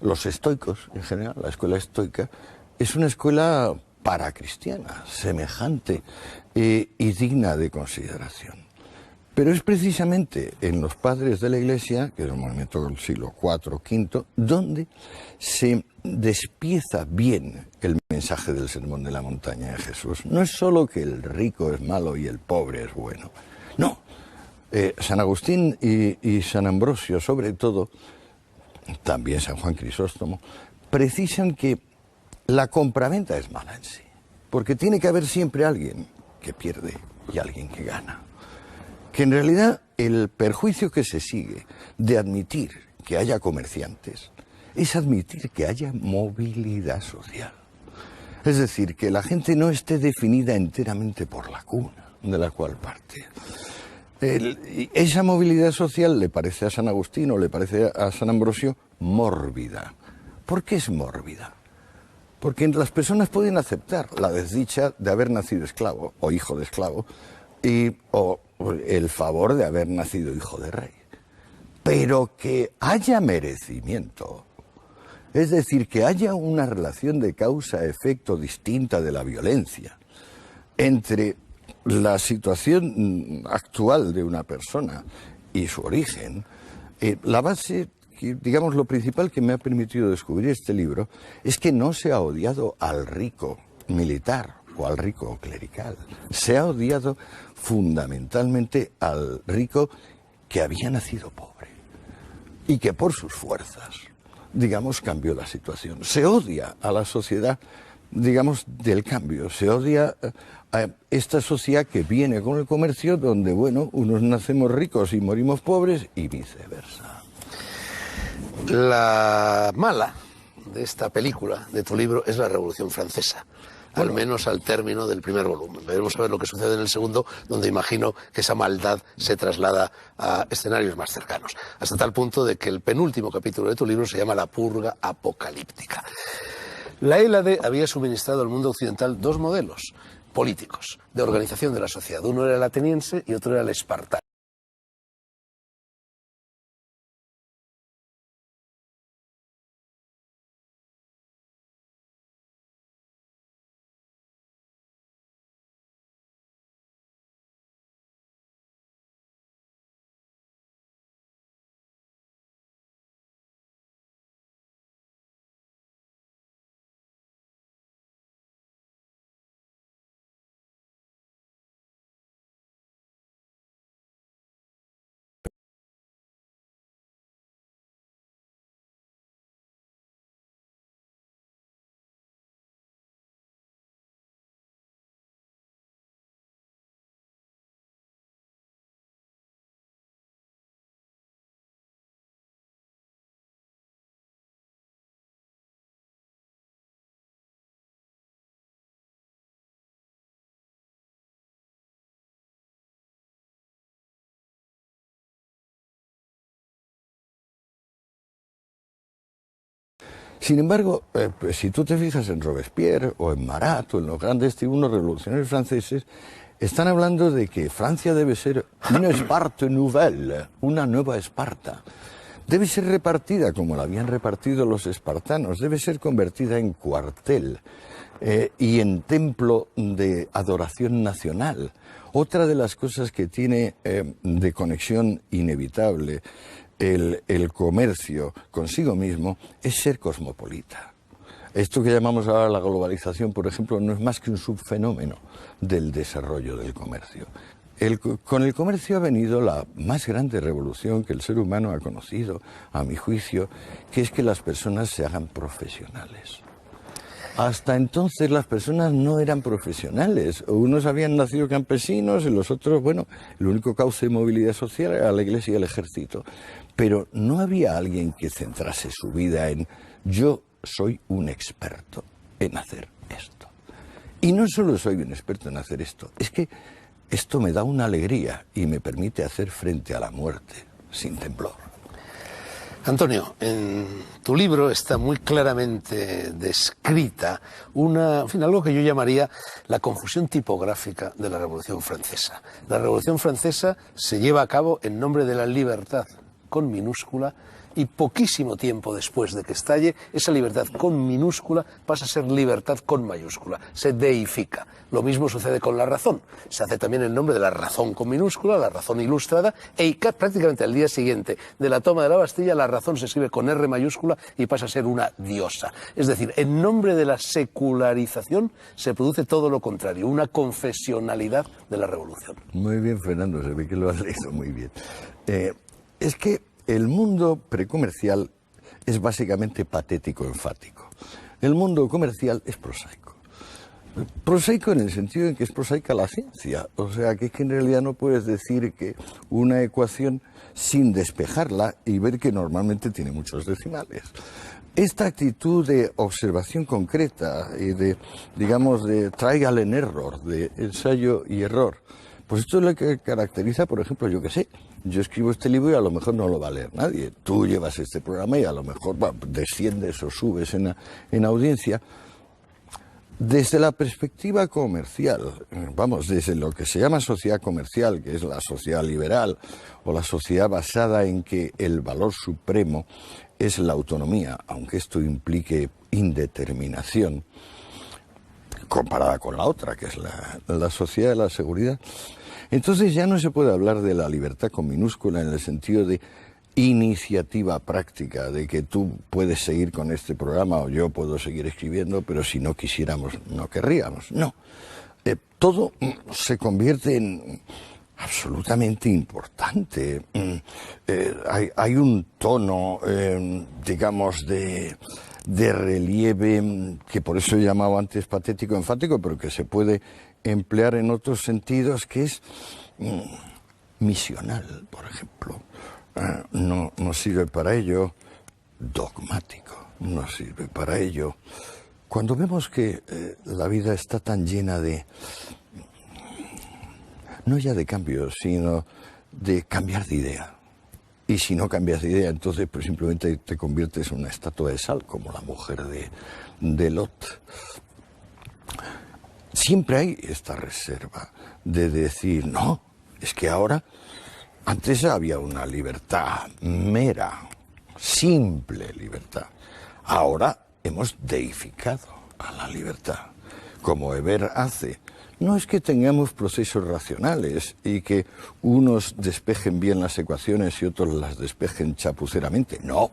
los estoicos, en general, la escuela estoica, es una escuela paracristiana, semejante y digna de consideración. Pero es precisamente en los padres de la Iglesia, que es un movimiento del siglo IV o V, donde se despieza bien el mensaje del Sermón de la Montaña de Jesús. No es solo que el rico es malo y el pobre es bueno. No. San Agustín y San Ambrosio, sobre todo, también San Juan Crisóstomo, precisan que la compraventa es mala en sí. Porque tiene que haber siempre alguien que pierde y alguien que gana. Que en realidad el perjuicio que se sigue de admitir que haya comerciantes es admitir que haya movilidad social. Es decir, que la gente no esté definida enteramente por la cuna de la cual parte. Esa movilidad social le parece a San Agustín o le parece a San Ambrosio mórbida. ¿Por qué es mórbida? Porque las personas pueden aceptar la desdicha de haber nacido esclavo o hijo de esclavo o el favor de haber nacido hijo de rey. Pero que haya merecimiento, es decir, que haya una relación de causa-efecto distinta de la violencia entre la situación actual de una persona y su origen, la base, digamos, lo principal que me ha permitido descubrir este libro es que no se ha odiado al rico militar o al rico clerical. Se ha odiado fundamentalmente al rico que había nacido pobre y que por sus fuerzas, digamos, cambió la situación. Se odia a la sociedad, digamos, del cambio. Se odia a esta sociedad que viene con el comercio donde, bueno, unos nacemos ricos y morimos pobres y viceversa. La mala de esta película, de tu libro, es la Revolución Francesa. Al menos al término del primer volumen. Veremos a ver lo que sucede en el segundo, donde imagino que esa maldad se traslada a escenarios más cercanos. Hasta tal punto de que el penúltimo capítulo de tu libro se llama La purga apocalíptica. La Hélade había suministrado al mundo occidental 2 modelos políticos de organización de la sociedad. Uno era el ateniense y otro era el espartano. Sin embargo, pues si tú te fijas en Robespierre o en Marat o en los grandes tribunos revolucionarios franceses, están hablando de que Francia debe ser una Esparte nouvelle, una nueva Esparta. Debe ser repartida como la habían repartido los espartanos, debe ser convertida en cuartel y en templo de adoración nacional. Otra de las cosas que tiene de conexión inevitable el comercio consigo mismo es ser cosmopolita. Esto que llamamos ahora la globalización, por ejemplo, no es más que un subfenómeno del desarrollo del comercio. Con el comercio ha venido la más grande revolución que el ser humano ha conocido, a mi juicio, que es que las personas se hagan profesionales. Hasta entonces las personas no eran profesionales. Unos habían nacido campesinos y los otros, bueno, el único cauce de movilidad social era la iglesia y el ejército. Pero no había alguien que centrase su vida en yo soy un experto en hacer esto. Y no solo soy un experto en hacer esto, es que esto me da una alegría y me permite hacer frente a la muerte sin temblor. Antonio, en tu libro está muy claramente descrita algo que yo llamaría la confusión tipográfica de la Revolución Francesa. La Revolución Francesa se lleva a cabo en nombre de la libertad, con minúscula, y poquísimo tiempo después de que estalle, esa libertad con minúscula pasa a ser libertad con mayúscula, se deifica. Lo mismo sucede con la razón, se hace también en nombre de la razón con minúscula, la razón ilustrada, prácticamente al día siguiente de la toma de la Bastilla, la razón se escribe con R mayúscula y pasa a ser una diosa. Es decir, en nombre de la secularización se produce todo lo contrario, una confesionalidad de la revolución. Muy bien, Fernando, se ve que lo has leído muy bien. Es que el mundo precomercial es básicamente patético-enfático. El mundo comercial es prosaico. Prosaico en el sentido en que es prosaica la ciencia. O sea, que es que en realidad no puedes decir que una ecuación sin despejarla y ver que normalmente tiene muchos decimales. Esta actitud de observación concreta y de, digamos, de trial and error, de ensayo y error, pues esto es lo que caracteriza, por ejemplo, yo qué sé, yo escribo este libro y a lo mejor no lo va a leer nadie. Tú llevas este programa y a lo mejor desciendes o subes en audiencia. Desde la perspectiva comercial, desde lo que se llama sociedad comercial, que es la sociedad liberal, o la sociedad basada en que el valor supremo es la autonomía, aunque esto implique indeterminación, comparada con la otra, que es la sociedad de la seguridad. Entonces ya no se puede hablar de la libertad con minúscula en el sentido de iniciativa práctica, de que tú puedes seguir con este programa o yo puedo seguir escribiendo, pero si no quisiéramos, no querríamos. No. Todo se convierte en absolutamente importante. Hay un tono, digamos, de relieve, que por eso he llamado antes patético-enfático, pero que se puede emplear en otros sentidos, que es misional, por ejemplo. No sirve para ello. Dogmático, no sirve para ello. Cuando vemos que la vida está tan llena de, no ya de cambios, sino de cambiar de idea. Y si no cambias de idea, entonces pues simplemente te conviertes en una estatua de sal, como la mujer de Lot. Siempre hay esta reserva de decir, no, es que ahora, antes había una libertad mera, simple libertad. Ahora hemos deificado a la libertad, como Weber hace. No es que tengamos procesos racionales y que unos despejen bien las ecuaciones y otros las despejen chapuceramente. No,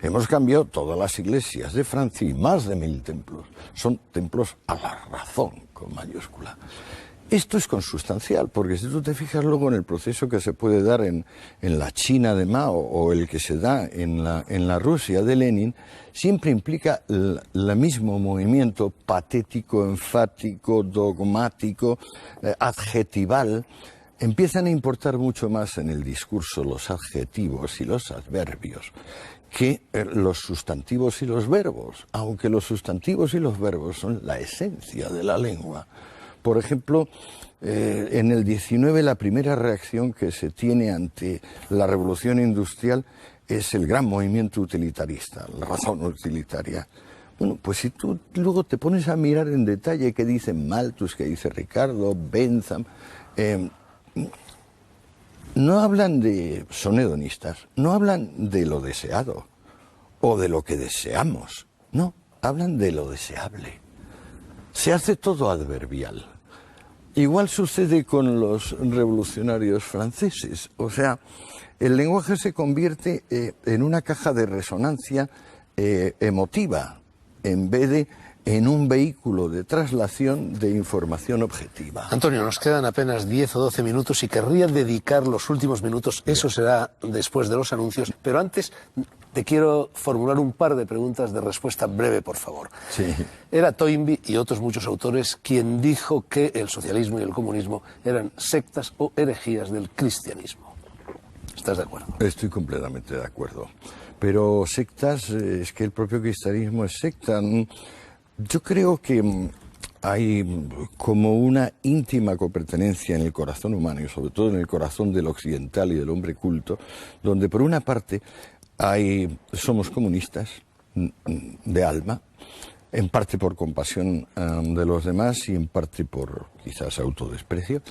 hemos cambiado todas las iglesias de Francia y más de 1000 templos. Son templos a la razón, con mayúscula. Esto es consustancial, porque si tú te fijas luego en el proceso que se puede dar en la China de Mao o el que se da en la Rusia de Lenin, siempre implica el mismo movimiento patético, enfático, dogmático, adjetival. Empiezan a importar mucho más en el discurso los adjetivos y los adverbios que los sustantivos y los verbos, aunque los sustantivos y los verbos son la esencia de la lengua. Por ejemplo, en el 19 la primera reacción que se tiene ante la revolución industrial es el gran movimiento utilitarista, la razón utilitaria. Bueno, pues si tú luego te pones a mirar en detalle qué dice Malthus, qué dice Ricardo, Bentham, no hablan son hedonistas, no hablan de lo deseado o de lo que deseamos, no, hablan de lo deseable. Se hace todo adverbial. Igual sucede con los revolucionarios franceses, o sea, el lenguaje se convierte en una caja de resonancia emotiva, en vez de en un vehículo de traslación de información objetiva. Antonio, nos quedan apenas 10 o 12 minutos y querría dedicar los últimos minutos, eso será después de los anuncios, pero antes te quiero formular un par de preguntas de respuesta breve, por favor. Sí. Era Toynbee y otros muchos autores quien dijo que el socialismo y el comunismo eran sectas o herejías del cristianismo. ¿Estás de acuerdo? Estoy completamente de acuerdo. Pero sectas, es que el propio cristianismo es secta. Yo creo que hay como una íntima copertenencia en el corazón humano y sobre todo en el corazón del occidental y del hombre culto, donde por una parte somos comunistas de alma, en parte por compasión de los demás y en parte por quizás autodesprecio,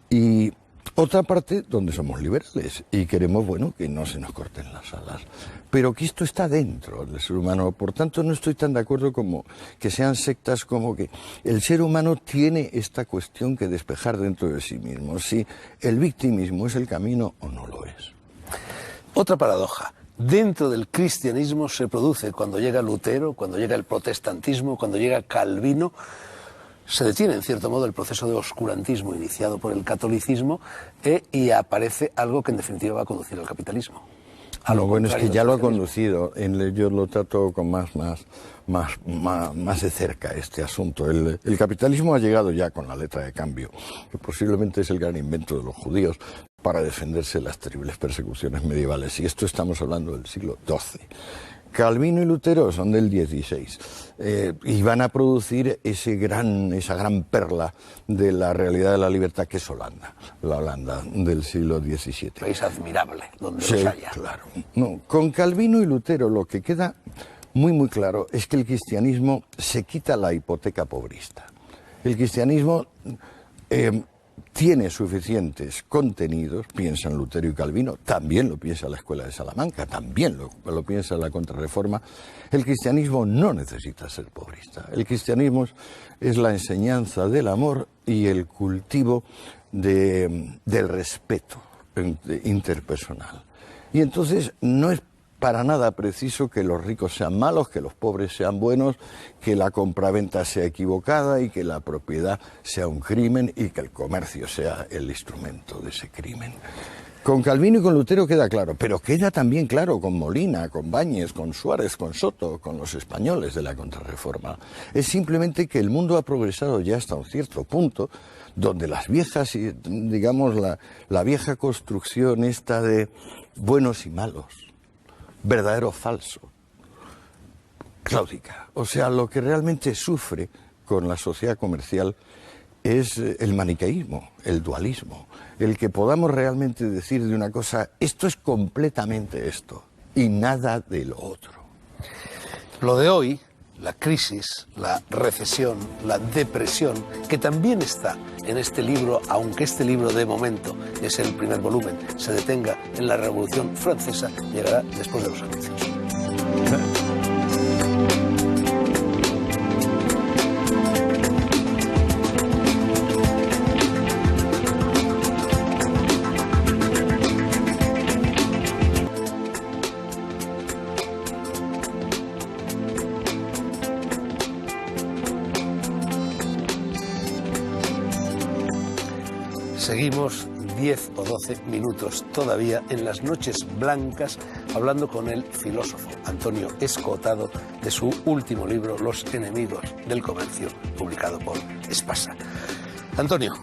y otra parte donde somos liberales y queremos, bueno, que no se nos corten las alas. Pero que esto está dentro del ser humano. Por tanto, no estoy tan de acuerdo como que sean sectas, como que el ser humano tiene esta cuestión que despejar dentro de sí mismo. Si el victimismo es el camino o no lo es. Otra paradoja. Dentro del cristianismo se produce cuando llega Lutero, cuando llega el protestantismo, cuando llega Calvino. Se detiene, en cierto modo, el proceso de oscurantismo iniciado por el catolicismo y aparece algo que, en definitiva, va a conducir al capitalismo. Lo bueno es que ya lo ha conducido. Yo lo trato con más de cerca este asunto. El capitalismo ha llegado ya con la letra de cambio, que posiblemente es el gran invento de los judíos para defenderse de las terribles persecuciones medievales. Y esto estamos hablando del siglo XII. Calvino y Lutero son del XVI y van a producir esa gran perla de la realidad de la libertad que es Holanda, la Holanda del siglo XVII. País admirable, donde sí, los haya. Claro. No, con Calvino y Lutero lo que queda muy claro es que el cristianismo se quita la hipoteca pobrista. El cristianismo tiene suficientes contenidos, piensan Lutero y Calvino, también lo piensa la Escuela de Salamanca, también lo piensa la Contrarreforma. El cristianismo no necesita ser pobrista. El cristianismo es la enseñanza del amor y el cultivo del respeto interpersonal. Y entonces no es para nada preciso que los ricos sean malos, que los pobres sean buenos, que la compraventa sea equivocada y que la propiedad sea un crimen y que el comercio sea el instrumento de ese crimen. Con Calvino y con Lutero queda claro, pero queda también claro con Molina, con Báñez, con Suárez, con Soto, con los españoles de la Contrarreforma. Es simplemente que el mundo ha progresado ya hasta un cierto punto donde las viejas, digamos, la vieja construcción esta de buenos y malos, verdadero o falso, claudica. O sea, lo que realmente sufre con la sociedad comercial es el maniqueísmo, el dualismo, el que podamos realmente decir de una cosa, esto es completamente esto y nada de lo otro. Lo de hoy, la crisis, la recesión, la depresión, que también está en este libro, aunque este libro de momento es el primer volumen, se detenga en la Revolución Francesa, llegará después de los anuncios. Seguimos 10 o 12 minutos todavía en las noches blancas hablando con el filósofo Antonio Escootado de su último libro, Los enemigos del comercio, publicado por Espasa. Antonio,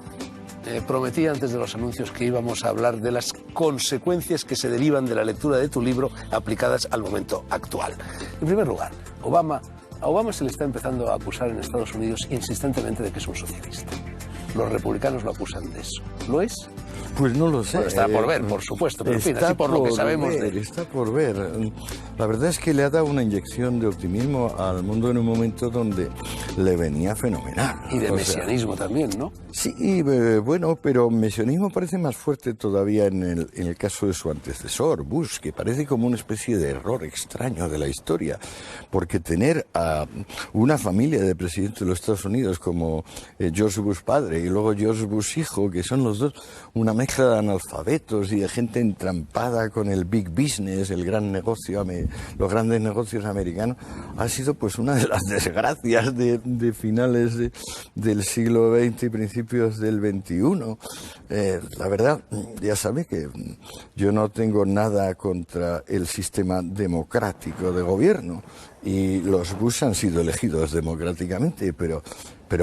prometí antes de los anuncios que íbamos a hablar de las consecuencias que se derivan de la lectura de tu libro aplicadas al momento actual. En primer lugar, a Obama se le está empezando a acusar en Estados Unidos insistentemente de que es un socialista. Los republicanos lo acusan de eso. ¿Lo es? Pues no lo sé. Bueno, está por ver, por supuesto, pero en fin, así por lo que sabemos de él. Está por ver. La verdad es que le ha dado una inyección de optimismo al mundo en un momento donde le venía fenomenal. Y de mesianismo también, ¿no? Sí, bueno, pero mesianismo parece más fuerte todavía en el caso de su antecesor, Bush, que parece como una especie de error extraño de la historia, porque tener a una familia de presidentes de los Estados Unidos como George Bush padre y luego George Bush hijo, que son los dos una mezcla de analfabetos y de gente entrampada con el big business, el gran negocio, los grandes negocios americanos, ha sido pues una de las desgracias de finales del siglo XX y principios del XXI. La verdad, ya sabe que yo no tengo nada contra el sistema democrático de gobierno y los Bush han sido elegidos democráticamente, pero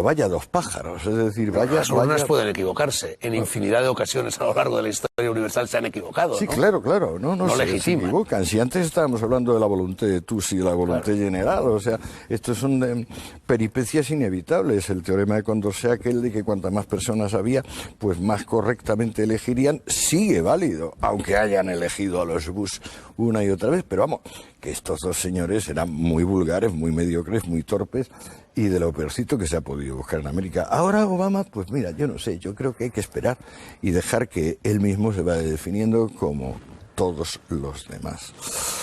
vaya dos pájaros, es decir, vaya... Las urnas pueden equivocarse, en infinidad de ocasiones a lo largo de la historia universal se han equivocado, Sí, ¿no? claro, no se equivocan. Si antes estábamos hablando de la voluntad de Tusi y la voluntad general, o sea, estos son peripecias inevitables. El teorema de Condorcet, aquel de que cuantas más personas había, pues más correctamente elegirían, sigue válido, aunque hayan elegido a los Bush una y otra vez, pero vamos, que estos dos señores eran muy vulgares, muy mediocres, muy torpes, y de lo peorcito que se ha podido buscar en América. Ahora Obama, pues mira, yo no sé, yo creo que hay que esperar y dejar que él mismo se vaya definiendo como todos los demás.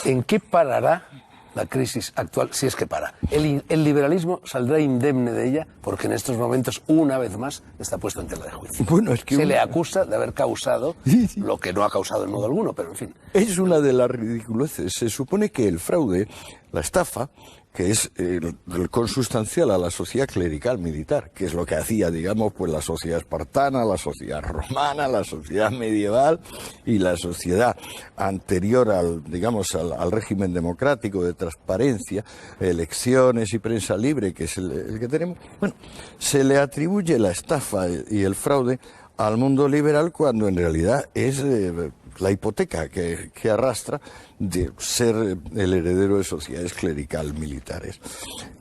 ¿En qué parará la crisis actual, si es que para? ¿El liberalismo saldrá indemne de ella? Porque en estos momentos, una vez más, está puesto en tela de juicio. Bueno, es que se le acusa de haber causado lo que no ha causado en modo alguno, pero en fin. Es una de las ridiculeces. Se supone que el fraude, la estafa, que es el consustancial a la sociedad clerical militar, que es lo que hacía, digamos, pues la sociedad espartana, la sociedad romana, la sociedad medieval y la sociedad anterior al régimen democrático de transparencia, elecciones y prensa libre, que es el que tenemos. Bueno, se le atribuye la estafa y el fraude al mundo liberal cuando en realidad es la hipoteca que arrastra de ser el heredero de sociedades clerical militares.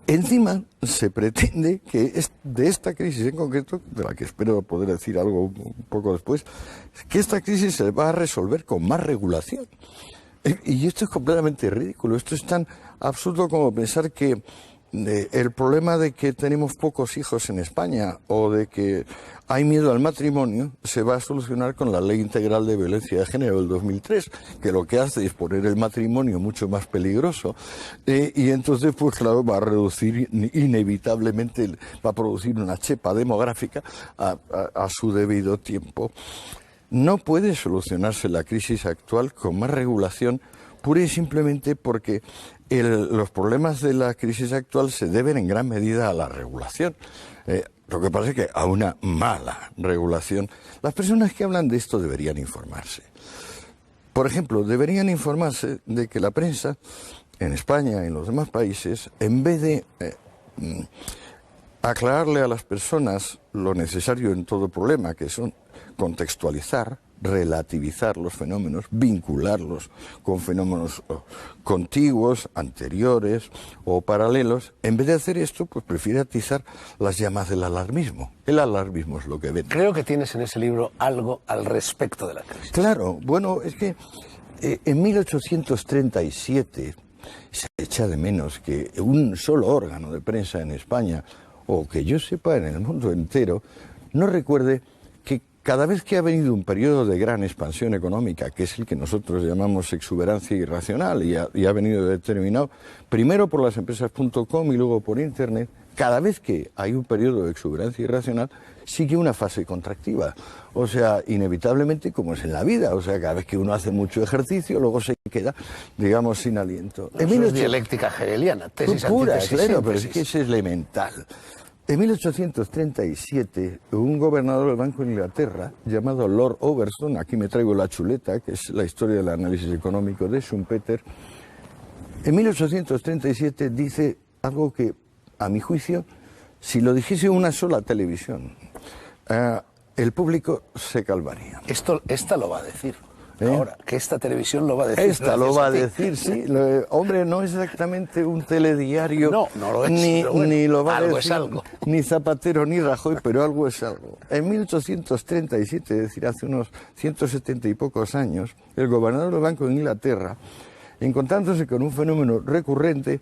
Encima se pretende que de esta crisis en concreto, de la que espero poder decir algo un poco después, que esta crisis se va a resolver con más regulación. Y esto es completamente ridículo. Esto es tan absurdo como pensar que el problema de que tenemos pocos hijos en España o de que hay miedo al matrimonio se va a solucionar con la Ley Integral de Violencia de Género del 2003, que lo que hace es poner el matrimonio mucho más peligroso y entonces, pues claro, va a reducir inevitablemente, va a producir una chepa demográfica a su debido tiempo. No puede solucionarse la crisis actual con más regulación, pura y simplemente porque los problemas de la crisis actual se deben en gran medida a la regulación. Lo que pasa es que a una mala regulación. Las personas que hablan de esto deberían informarse. Por ejemplo, deberían informarse de que la prensa en España y en los demás países, en vez de aclararle a las personas lo necesario en todo problema, que son contextualizar, relativizar los fenómenos, vincularlos con fenómenos contiguos, anteriores o paralelos, en vez de hacer esto, pues prefiere atizar las llamas del alarmismo. El alarmismo es lo que ven. Creo que tienes en ese libro algo al respecto de la crisis. Claro, bueno, es que en 1837 se echa de menos que un solo órgano de prensa en España, o que yo sepa en el mundo entero, no recuerde que cada vez que ha venido un periodo de gran expansión económica, que es el que nosotros llamamos exuberancia irracional, y ha venido determinado primero por las empresas.com y luego por Internet, cada vez que hay un periodo de exuberancia irracional, sigue una fase contractiva. O sea, inevitablemente, como es en la vida, o sea, cada vez que uno hace mucho ejercicio, luego se queda, digamos, sin aliento. Eso es dialéctica hegeliana, tesis, pura, antítesis, claro, pero es síntesis. que es elemental. En 1837, un gobernador del Banco de Inglaterra, llamado Lord Overstone, aquí me traigo la chuleta, que es la historia del análisis económico de Schumpeter, en 1837 dice algo que, a mi juicio, si lo dijese una sola televisión, el público se calmaría. Esta lo va a decir. Ahora, que esta televisión lo va a decir. Esta lo va a decir, sí. Hombre, no es exactamente un telediario. No, no lo es. Ni lo va a algo decir es algo. ni Zapatero ni Rajoy, pero algo es algo. En 1837, es decir, hace unos 170 y pocos años, el gobernador del Banco de Inglaterra, encontrándose con un fenómeno recurrente,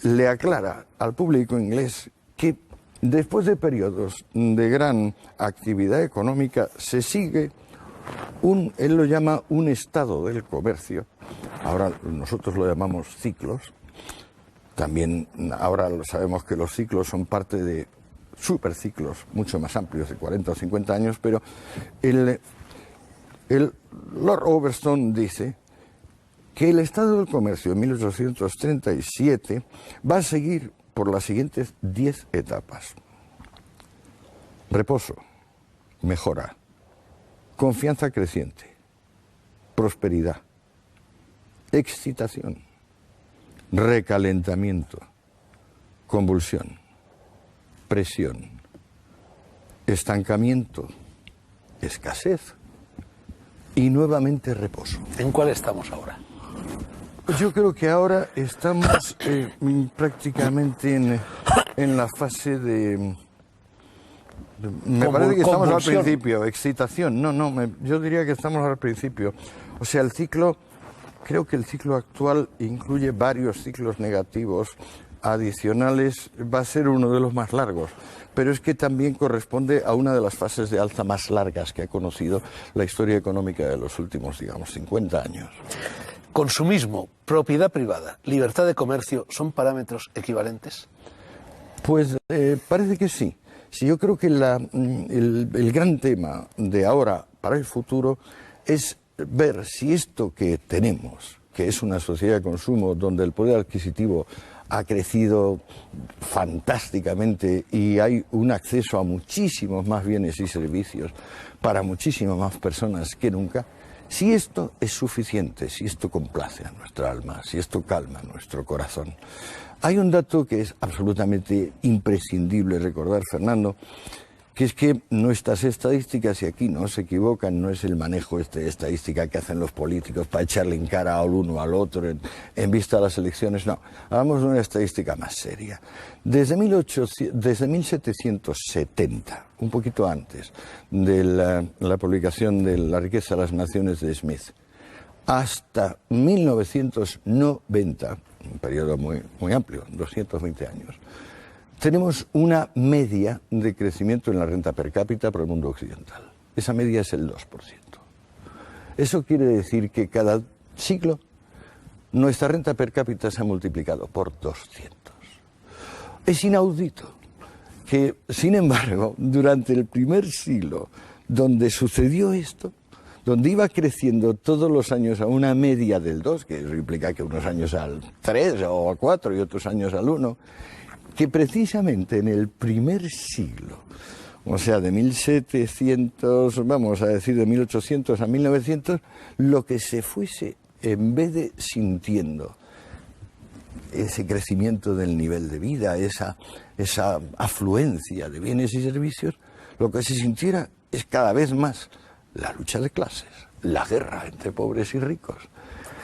le aclara al público inglés que después de periodos de gran actividad económica se sigue él lo llama un estado del comercio. Ahora nosotros lo llamamos ciclos. También ahora sabemos que los ciclos son parte de superciclos mucho más amplios, de 40 o 50 años, pero el Lord Overstone dice que el estado del comercio en 1837 va a seguir por las siguientes 10 etapas. Reposo, mejora, confianza creciente, prosperidad, excitación, recalentamiento, convulsión, presión, estancamiento, escasez y nuevamente reposo. ¿En cuál estamos ahora? Yo creo que ahora estamos prácticamente en la fase de... Me parece que estamos al principio, excitación. Yo diría que estamos al principio. O sea, creo que el ciclo actual incluye varios ciclos negativos adicionales, va a ser uno de los más largos, pero es que también corresponde a una de las fases de alza más largas que ha conocido la historia económica de los últimos, digamos, 50 años. Consumismo, propiedad privada, libertad de comercio, ¿son parámetros equivalentes? Pues parece que sí. Sí, yo creo que el gran tema de ahora para el futuro es ver si esto que tenemos, que es una sociedad de consumo donde el poder adquisitivo ha crecido fantásticamente y hay un acceso a muchísimos más bienes y servicios para muchísimas más personas que nunca, si esto es suficiente, si esto complace a nuestra alma, si esto calma nuestro corazón. Hay un dato que es absolutamente imprescindible recordar, Fernando, que es que nuestras estadísticas, y aquí no se equivocan, no es el manejo de estadística que hacen los políticos para echarle en cara al uno al otro en vista de las elecciones, no, hablamos de una estadística más seria. Desde 1770, un poquito antes de la publicación de La riqueza de las naciones de Smith, hasta 1990, un periodo muy amplio, 220 años, tenemos una media de crecimiento en la renta per cápita para el mundo occidental. Esa media es el 2%. Eso quiere decir que cada siglo nuestra renta per cápita se ha multiplicado por 200. Es inaudito que, sin embargo, durante el primer siglo, donde sucedió esto, donde iba creciendo todos los años a una media del 2, que eso implica que unos años al 3 o al 4 y otros años al 1, que precisamente en el primer siglo, o sea, de 1700, vamos a decir de 1800 a 1900, lo que se fuese, en vez de sintiendo ese crecimiento del nivel de vida, esa afluencia de bienes y servicios, lo que se sintiera es cada vez más la lucha de clases, la guerra entre pobres y ricos,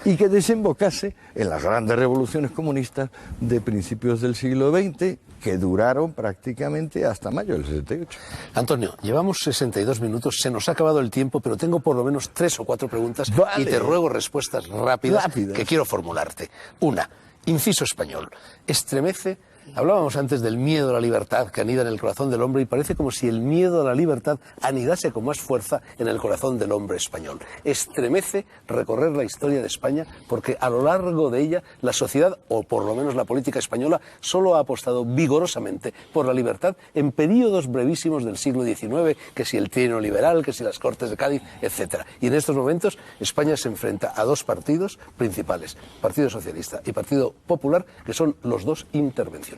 y que desembocase en las grandes revoluciones comunistas de principios del siglo XX, que duraron prácticamente hasta mayo del 78. Antonio, llevamos 62 minutos, se nos ha acabado el tiempo, pero tengo por lo menos 3 o 4 preguntas y te ruego respuestas rápidas que quiero formularte. Una, inciso español, estremece. Hablábamos antes del miedo a la libertad que anida en el corazón del hombre y parece como si el miedo a la libertad anidase con más fuerza en el corazón del hombre español. Estremece recorrer la historia de España porque a lo largo de ella la sociedad, o por lo menos la política española, solo ha apostado vigorosamente por la libertad en periodos brevísimos del siglo XIX, que si el trienio liberal, que si las Cortes de Cádiz, etc. Y en estos momentos España se enfrenta a dos partidos principales, Partido Socialista y Partido Popular, que son los dos intervencionistas.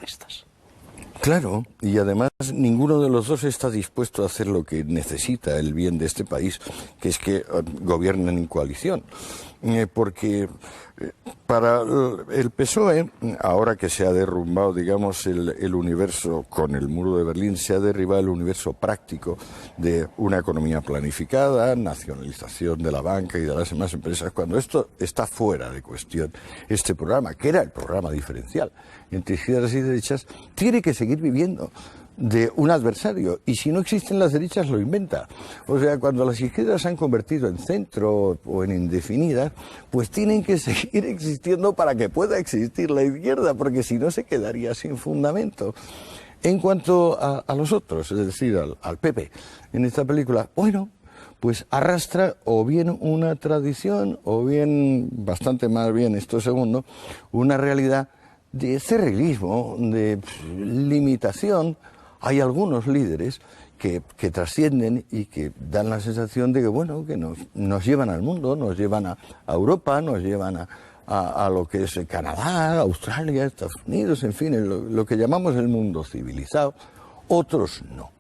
Claro, y además ninguno de los dos está dispuesto a hacer lo que necesita el bien de este país, que es que gobiernen en coalición. Porque para el PSOE, ahora que se ha derrumbado, digamos, el universo con el muro de Berlín, se ha derribado el universo práctico de una economía planificada, nacionalización de la banca y de las demás empresas. Cuando esto está fuera de cuestión, este programa, que era el programa diferencial entre izquierdas y derechas, tiene que seguir viviendo de un adversario, y si no existen las derechas lo inventa. O sea, cuando las izquierdas se han convertido en centro o en indefinidas, pues tienen que seguir existiendo para que pueda existir la izquierda, porque si no se quedaría sin fundamento. En cuanto a los otros, es decir, al PP, en esta película, bueno, pues arrastra o bien una tradición, o bien, bastante más bien esto segundo, una realidad de cerrilismo, de limitación. Hay algunos líderes que trascienden y que dan la sensación de que, bueno, que nos llevan al mundo, nos llevan a Europa, nos llevan a lo que es Canadá, Australia, Estados Unidos, en fin, lo que llamamos el mundo civilizado. Otros no.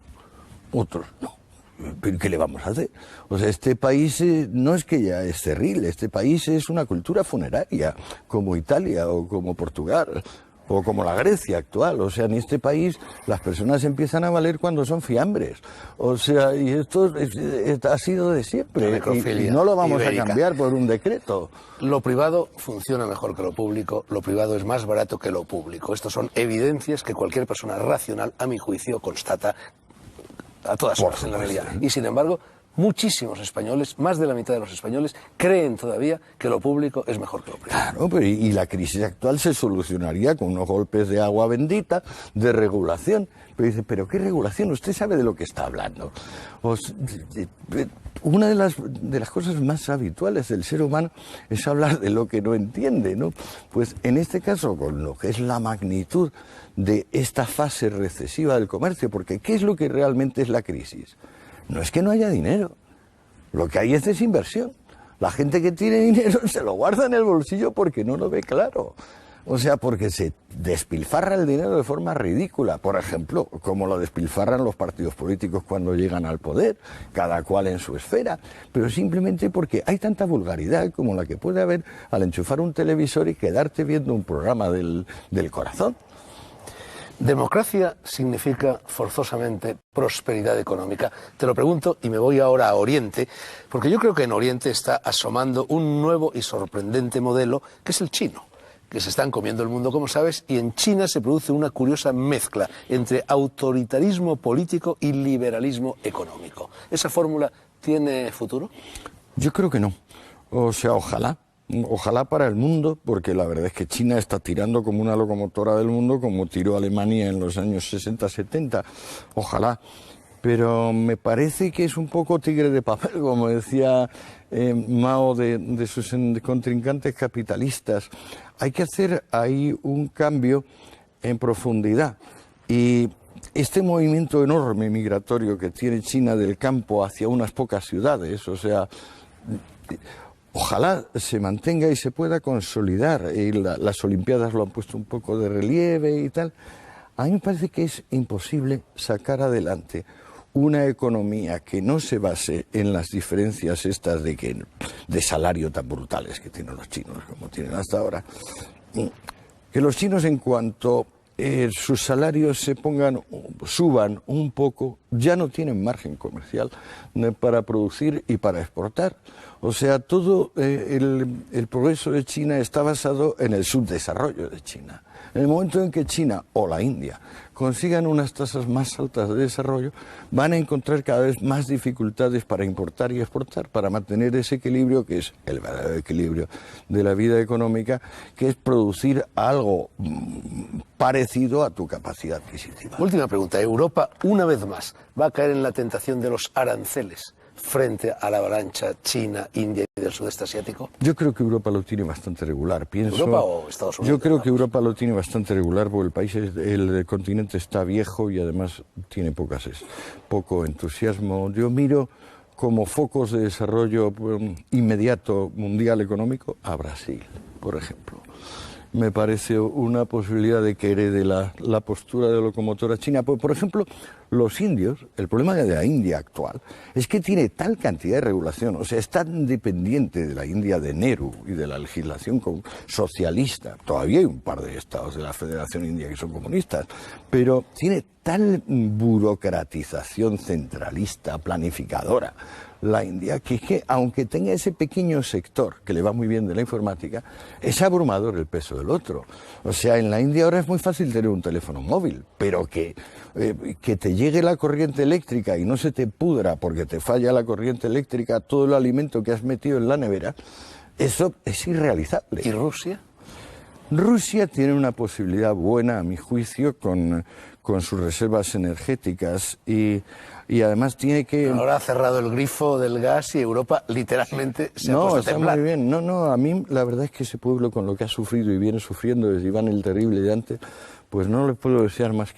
¿Pero qué le vamos a hacer? O sea, este país no es que ya es cerril, este país es una cultura funeraria, como Italia o como Portugal, o como la Grecia actual. O sea, en este país las personas empiezan a valer cuando son fiambres. O sea, y esto ha sido de siempre. Y no lo vamos a cambiar por un decreto. Lo privado funciona mejor que lo público, lo privado es más barato que lo público. Estas son evidencias que cualquier persona racional, a mi juicio, constata a todas horas en la realidad. Y sin embargo, muchísimos españoles, más de la mitad de los españoles, creen todavía que lo público es mejor que lo privado. Claro, pero y la crisis actual se solucionaría con unos golpes de agua bendita, de regulación. Pero dice, ¿pero qué regulación? Usted sabe de lo que está hablando. Una de las cosas más habituales del ser humano es hablar de lo que no entiende, ¿no? Pues en este caso, con lo que es la magnitud de esta fase recesiva del comercio, porque ¿qué es lo que realmente es la crisis? No es que no haya dinero, lo que hay es desinversión. La gente que tiene dinero se lo guarda en el bolsillo porque no lo ve claro. O sea, porque se despilfarra el dinero de forma ridícula. Por ejemplo, como lo despilfarran los partidos políticos cuando llegan al poder, cada cual en su esfera. Pero simplemente porque hay tanta vulgaridad como la que puede haber al enchufar un televisor y quedarte viendo un programa del corazón. ¿Democracia significa forzosamente prosperidad económica? Te lo pregunto y me voy ahora a Oriente, porque yo creo que en Oriente está asomando un nuevo y sorprendente modelo, que es el chino, que se están comiendo el mundo, como sabes, y en China se produce una curiosa mezcla entre autoritarismo político y liberalismo económico. ¿Esa fórmula tiene futuro? Yo creo que no. O sea, ojalá. Ojalá para el mundo, porque la verdad es que China está tirando como una locomotora del mundo, como tiró Alemania en los años 60-70. Ojalá. Pero me parece que es un poco tigre de papel, como decía Mao de sus contrincantes capitalistas. Hay que hacer ahí un cambio en profundidad. Y este movimiento enorme migratorio que tiene China del campo hacia unas pocas ciudades, o sea, ojalá se mantenga y se pueda consolidar. Y las Olimpiadas lo han puesto un poco de relieve y tal. A mí me parece que es imposible sacar adelante una economía que no se base en las diferencias estas de salario tan brutales que tienen los chinos, como tienen hasta ahora. Que los chinos, en cuanto sus salarios suban un poco, ya no tienen margen comercial para producir y para exportar. O sea, todo el progreso de China está basado en el subdesarrollo de China. En el momento en que China o la India consigan unas tasas más altas de desarrollo, van a encontrar cada vez más dificultades para importar y exportar, para mantener ese equilibrio que es el verdadero equilibrio de la vida económica, que es producir algo parecido a tu capacidad adquisitiva. Última pregunta. Europa, una vez más, va a caer en la tentación de los aranceles frente a la avalancha China, India y del sudeste asiático? Yo creo que Europa lo tiene bastante regular. ¿Europa o Estados Unidos? Yo creo que Europa lo tiene bastante regular porque el continente está viejo y además tiene poco entusiasmo. Yo miro como focos de desarrollo inmediato mundial económico a Brasil, por ejemplo. me parece una posibilidad de que herede la postura de locomotora china. Pues, por ejemplo, los indios, el problema de la India actual es que tiene tal cantidad de regulación, o sea, es tan dependiente de la India de Nehru y de la legislación socialista. Todavía hay un par de estados de la Federación India que son comunistas, pero tiene tal burocratización centralista, planificadora, la India, que es que aunque tenga ese pequeño sector que le va muy bien de la informática, es abrumador el peso del otro. O sea, en la India ahora es muy fácil tener un teléfono móvil, pero que te llegue la corriente eléctrica y no se te pudra porque te falla la corriente eléctrica todo el alimento que has metido en la nevera, eso es irrealizable. ¿Y Rusia? Rusia tiene una posibilidad buena, a mi juicio, con sus reservas energéticas y además tiene que... Ahora ha cerrado el grifo del gas y Europa literalmente se ha puesto a temblar. Muy bien. No, a mí la verdad es que ese pueblo con lo que ha sufrido y viene sufriendo desde Iván el Terrible de antes, pues no le puedo desear más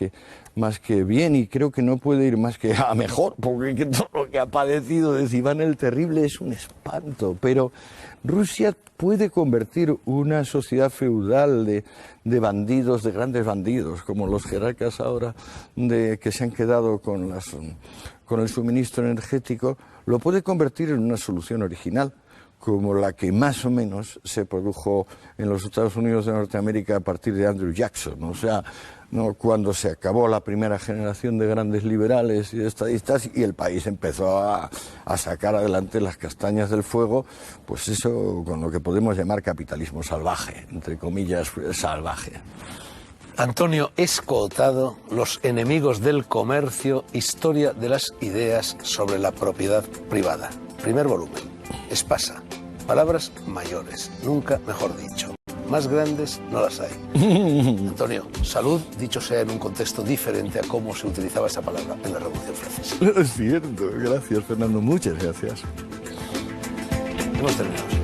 que bien, y creo que no puede ir más que a mejor, porque todo lo que ha padecido desde Iván el Terrible es un espanto. Pero Rusia puede convertir una sociedad feudal de bandidos, de grandes bandidos, como los jerarcas ahora que se han quedado con el suministro energético, lo puede convertir en una solución original, como la que más o menos se produjo en los Estados Unidos de Norteamérica a partir de Andrew Jackson. O sea, cuando se acabó la primera generación de grandes liberales y de estadistas y el país empezó a sacar adelante las castañas del fuego, pues eso con lo que podemos llamar capitalismo salvaje, entre comillas, salvaje. Antonio Escootado, Los enemigos del comercio, historia de las ideas sobre la propiedad privada. Primer volumen. Espasa. Palabras mayores, nunca mejor dicho. Más grandes no las hay. Antonio, salud, dicho sea en un contexto diferente a cómo se utilizaba esa palabra en la Revolución Francesa. Es cierto, gracias Fernando, muchas gracias. Hemos terminado.